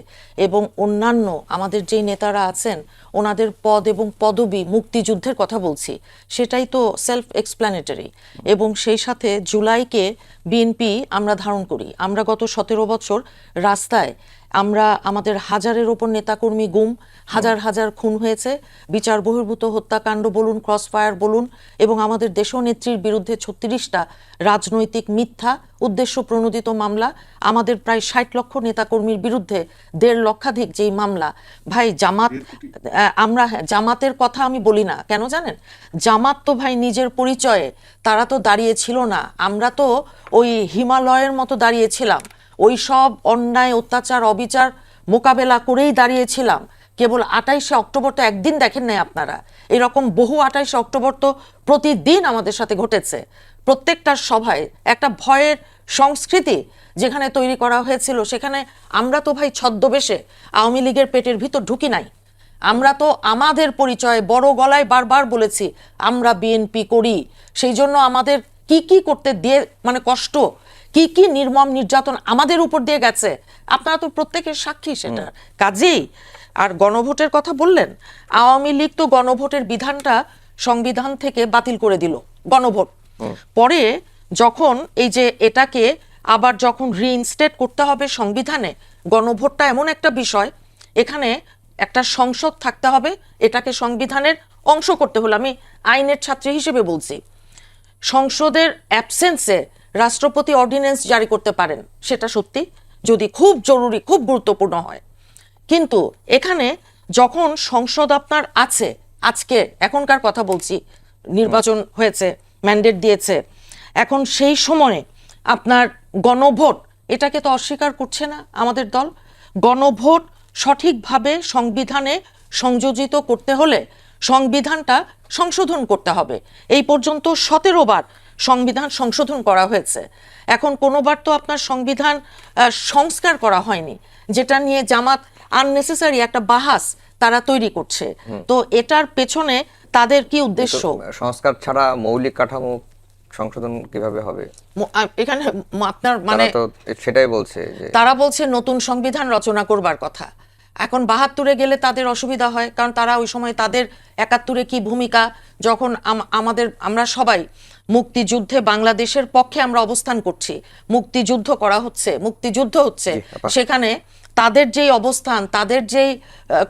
এবং অন্যান্য আমাদের যেই নেতারা আছেন ওনাদের পদ এবং পদবি, মুক্তিযুদ্ধের কথা বলছি, সেটাই তো সেলফ এক্সপ্ল্যানেটরি। এবং সেই সাথে জুলাইকে বিএনপি আমরা ধারণ করি। আমরা গত 17 বছর রাস্তায়, আমরা আমাদের হাজারের ওপর নেতাকর্মী গুম, হাজার হাজার খুন হয়েছে, বিচার বহির্ভূত হত্যাকাণ্ড বলুন, ক্রসফায়ার বলুন, এবং আমাদের দেশনেত্রীর বিরুদ্ধে 36টা রাজনৈতিক মিথ্যা উদ্দেশ্য প্রণোদিত মামলা, আমাদের প্রায় 60 লক্ষ নেতাকর্মীর বিরুদ্ধে 1.5 লক্ষাধিক যেই মামলা। ভাই আমরা জামাতের কথা আমি বলি না কেন জানেন? জামাত তো ভাই নিজের পরিচয়ে তারা তো দাঁড়িয়েছিল না, আমরা তো ওই হিমালয়ের মতো দাঁড়িয়েছিলাম, ওই সব অন্যায় অত্যাচার অবিচার মোকাবেলা করেই দাঁড়িয়েছিলাম। কেবল 28শে অক্টোবর তো একদিন দেখেন নাই আপনারা, এরকম বহু 28শে অক্টোবর তো প্রতিদিন আমাদের সাথে ঘটেছে। প্রত্যেকটা সভায় একটা ভয়ের সংস্কৃতি যেখানে তৈরি করা হয়েছিল, সেখানে আমরা তো ভাই ছদ্মবেশে আওয়ামী লীগের পেটের ভিতর ঢুকি নাই। আমরা তো আমাদের পরিচয় বড় গলায় বারবার বলেছি আমরা বিএনপি করি। সেই জন্য আমাদের কি কি করতে দিয়ে, মানে কষ্ট, কি কি নির্মম নির্যাতন আমাদের উপর দিয়ে গেছে, আপনারা তো প্রত্যেকের সাক্ষী সেটার। কাজেই আর গণভোটের কথা বললেন, আওয়ামী লীগ তো গণভোটের বিধানটা সংবিধান থেকে বাতিল করে দিল, গণভোট। পরে যখন এই যে এটাকে আবার যখন রিইনস্টেট করতে হবে সংবিধানে, গণভোটটা এমন একটা বিষয়, এখানে একটা সংসদ থাকতে হবে, এটাকে সংবিধানের অংশ করতে হলো। আমি আইনের ছাত্রী হিসেবে বলছি, সংসদের অ্যাবসেন্সে রাষ্ট্রপতি অর্ডিন্যান্স জারি করতে পারেন, সেটা সত্যি, যদি খুব জরুরি খুব গুরুত্বপূর্ণ হয়। কিন্তু এখানে যখন সংসদ আপনার আছে, আজকে এখনকার কথা বলছি, নির্বাচন হয়েছে, ম্যান্ডেট দিয়েছে, এখন সেই সময়ে আপনার গণভোট, এটাকে তো অস্বীকার করছে না আমাদের দল। গণভোট সঠিকভাবে সংবিধানে সংযোজিত করতে হলে সংবিধানটা সংশোধন করতে হবে। এই পর্যন্ত 17 বার সংবিধান সংশোধন করা হয়েছে, এখন কোনোবার তো আপনার সংবিধান সংস্কার করা হয়নি, যেটা নিয়ে জামাত আননেসেসারি একটা বাহাস তারা তৈরি করছে। তো এটার পেছনে তাদের কি উদ্দেশ্য? সংস্কার ছাড়া মৌলিক কাঠামো সংশোধন কিভাবে হবে? এখানে আপনার মানে তারা তো সেটাই বলছে যে তারা বলছে নতুন সংবিধান রচনা করবার কথা। এখন ৭২-এ গেলে তাদের অসুবিধা হয়, কারণ তারা ওই সময় তাদের ৭১-এ কি ভূমিকা, যখন আমরা সবাই মুক্তিযুদ্ধে বাংলাদেশের পক্ষে আমরা অবস্থান করছি, মুক্তিযুদ্ধ করা হচ্ছে, মুক্তিযুদ্ধ হচ্ছে, সেখানে তাদের যেই অবস্থান, তাদের যেই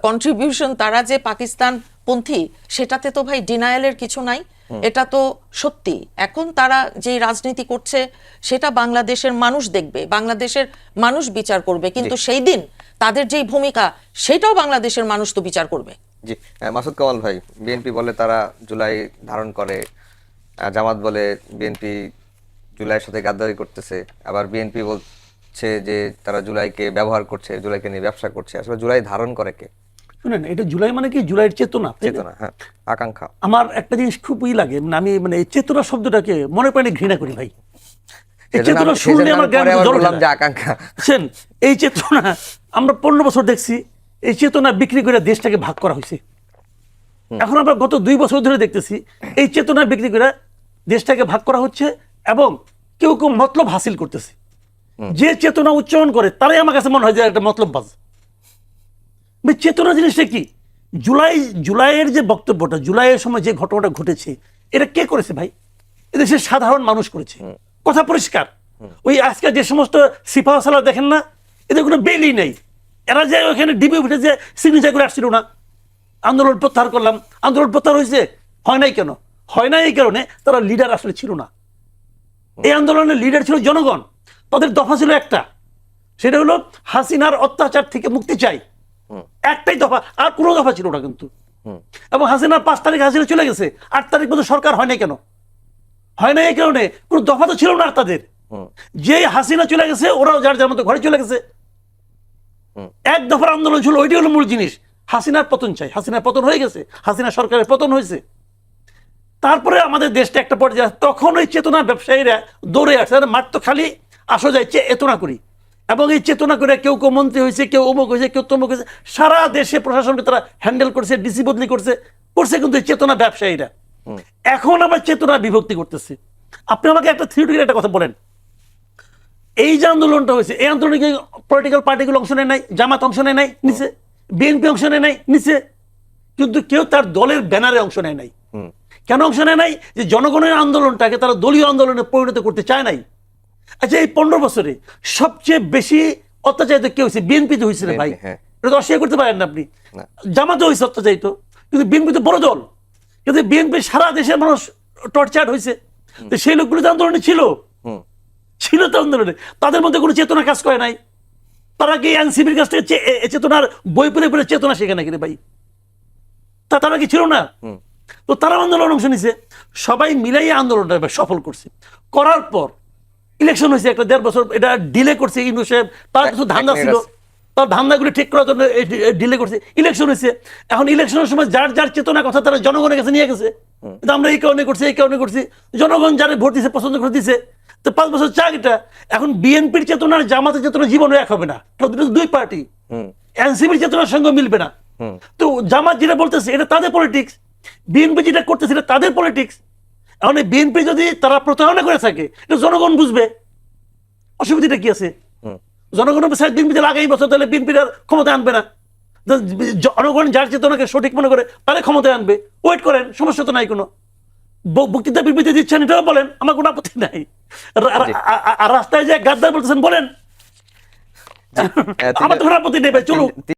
কন্ট্রিবিউশন, তারা যে পাকিস্তান পন্থী, সেটাতে তো ভাই ডিনায়ালের কিছু নাই। এটা তো সত্যি। এখন তারা যেই রাজনীতি করছে সেটা বাংলাদেশের মানুষ দেখবে, বাংলাদেশের মানুষ বিচার করবে, কিন্তু সেই দিন তাদের যেই ভূমিকা সেটাও বাংলাদেশের মানুষ তো বিচার করবে। জি, মাসুদ কামাল ভাই, বিএনপি বলে তারা জুলাই ধারণ করে, জামাত বলে বিএনপি জুলাইয়ের সাথে গাদ্দারি করতেছে, আবার বিএনপি বলছে যে তারা জুলাইকে ব্যবহার করছে, জুলাইকে নিয়ে ব্যবসা করছে। আসলে জুলাই ধারণ করে কে? শুনেন, এটা জুলাই মানে কি? জুলাইয়ের চেতনা, তাই না? চেতনা, হ্যাঁ, আকাঙ্ক্ষা। আমার একটা জিনিস খুবই লাগে, মানে আমি মানে এই চেতনা শব্দটাকে মনে প্রাণে ঘৃণা করি ভাই। এই চেতনা শুনলে আমার জ্ঞান বললাম যে আকাঙ্ক্ষা। বুঝছেন, এই চেতনা আমরা 15 বছর দেখছি, এই চেতনা বিক্রি করে দেশটাকে ভাগ করা হয়েছে। এখন আমরা গত 2 বছর ধরে দেখতেছি এই চেতনা বিক্রি করে দেশটাকে ভাগ করা হচ্ছে, এবং কেউ কেউ মতলব হাসিল করতেছে। যে চেতনা উচ্চারণ করে তারাই আমার কাছে মনে হয় যে একটা মতলববাজ। চেতনা জিনিসটা কি? জুলাইয়ের যে বক্তব্যটা, জুলাইয়ের সময় যে ঘটনাটা ঘটেছে, এটা কে করেছে ভাই? এদেশের সাধারণ মানুষ করেছে, কথা পরিষ্কার। ওই আজকে যে সমস্ত সিপাহ সালার দেখেন না, এদের কোনো বেলই নেই। এরা যে ওখানে ডিবি উঠে যে সিগনেচার করে আসছিল না, আন্দোলন প্রত্যাহার করলাম, আন্দোলন প্রত্যাহার হয়েছে, হয় নাই কেন? হয় না এই কারণে তারা লিডার আসলে ছিল না। এই আন্দোলনের লিডার ছিল জনগণ। তাদের দফা ছিল একটা, সেটা হলো হাসিনার অত্যাচার থেকে মুক্তি চাই, একটাই দফা, আর কোনো দফা ছিল না কিন্তু। এবং হাসিনার 5 তারিখ হাসিনা চলে গেছে, 8 তারিখ পর্যন্ত সরকার হয় নাই কেন? হয় না এই কারণে কোনো দফা তো ছিল না তাদের। যে হাসিনা চলে গেছে, ওরাও যার যার মতো ঘরে চলে গেছে। এক দফার আন্দোলন ছিল, ওইটি হলো মূল জিনিস। হাসিনার পতন চাই, হাসিনার পতন হয়ে গেছে, হাসিনা সরকারের পতন হয়েছে। তারপরে আমাদের দেশটা একটা পর্যায়ে, তখন ওই চেতনা ব্যবসায়ীরা দৌড়ে আসে, মাঠ তো খালি, আসো যায় চেতনা করি। এবং এই চেতনা করে কেউ কেউ মন্ত্রী হয়েছে, কেউ অমুক হয়েছে, কেউ তমুক হয়েছে, সারা দেশে প্রশাসনকে তারা হ্যান্ডেল করছে, ডিসি বদলি করছে কিন্তু এই চেতনা ব্যবসায়ীরা। এখন আবার চেতনা বিভক্তি করতেছে। আপনি আমাকে একটা থিওরিটিক্যাল একটা কথা বলেন, এই যে আন্দোলনটা হয়েছে, এই আন্দোলনে কি পলিটিক্যাল পার্টিগুলো অংশ নেয় নাই? জামাত অংশ নেয় নাই? নিচে। বিএনপি অংশ নেয় নাই? নিচে। কিন্তু কেউ তার দলের ব্যানারে অংশ নেয় নাই। কেন অংশ নেয় নাই? যে জনগণের আন্দোলনটাকে তারা দলীয় আন্দোলনে পরিণত করতে চায় নাই। আচ্ছা, এই 15 বছরে সবচেয়ে বেশি অত্যাচারিত কে হয়েছে? বিএনপি তো হয়েছে রে ভাই, এটা তো অস্বীকার করতে পারেন না আপনি। জামাতে হয়েছে অত্যাচারিত, কিন্তু বিএনপি তো বড় দল, কিন্তু বিএনপি সারা দেশের মানুষ টর্চার হয়েছে। সেই লোকগুলো তো আন্দোলনে ছিল তো আন্দোলনে, তাদের মধ্যে কোনো চেতনা কাজ করে নাই। তারা কি এনসিপির কাছ থেকে চেতনার বই পড়ে পড়ে চেতনা শেখে নাকি রে ভাই? তারা কি ছিল না? তো তারা আন্দোলন অংশ নিছে, সবাই মিলাই আন্দোলনটা সফল করছে। করার পর ইলেকশন হয়েছে, একটা 1.5 বছর এটা ডিলে করছে ইনু সাহেব, তার কিছু ধান্দা ছিল, তার ধান্দাগুলি ঠিক করার জন্য ডিলে করছে। ইলেকশন হয়েছে, এখন ইলেকশনের সময় যার যার চেতনা কথা তারা জনগণের কাছে নিয়ে গেছে, আমরা এই কারণে করছি, এই কারণে করছি। জনগণ যারা ভোট দিছে, পছন্দ করে দিছে, তো 5 বছর চাক এটা। এখন বিএনপির চেতনার জামাতের চেতনা জীবনে এক হবে না, দুই পার্টি। এনসিপির চেতনার সঙ্গে মিলবে না। তো জামাত যেটা বলতেছে এটা তাদের পলিটিক্স, বিএনপি যেটা করতেছে এটা তাদের পলিটিক্স। এখন বিএনপি যদি তারা প্রতারণা করে থাকে, এটা জনগণ বুঝবে, অসুবিধাটা কি আছে? জনগণের বিএনপি আগামী বছর তাহলে বিএনপির আর ক্ষমতায় আনবে না। জনগণ যার চেতনাকে সঠিক মনে করে তারা ক্ষমতায় আনবে। ওয়েট করেন, সমস্যা তো নাই কোনো। বক্তৃতা বিবৃতি দিচ্ছেন, এটাও বলেন, আমার কোনো আপত্তি নাই। রাস্তায় যে গাদ্দার বলতেছেন বলেন, আমার তো কোনো আপত্তি নেই, চলুক।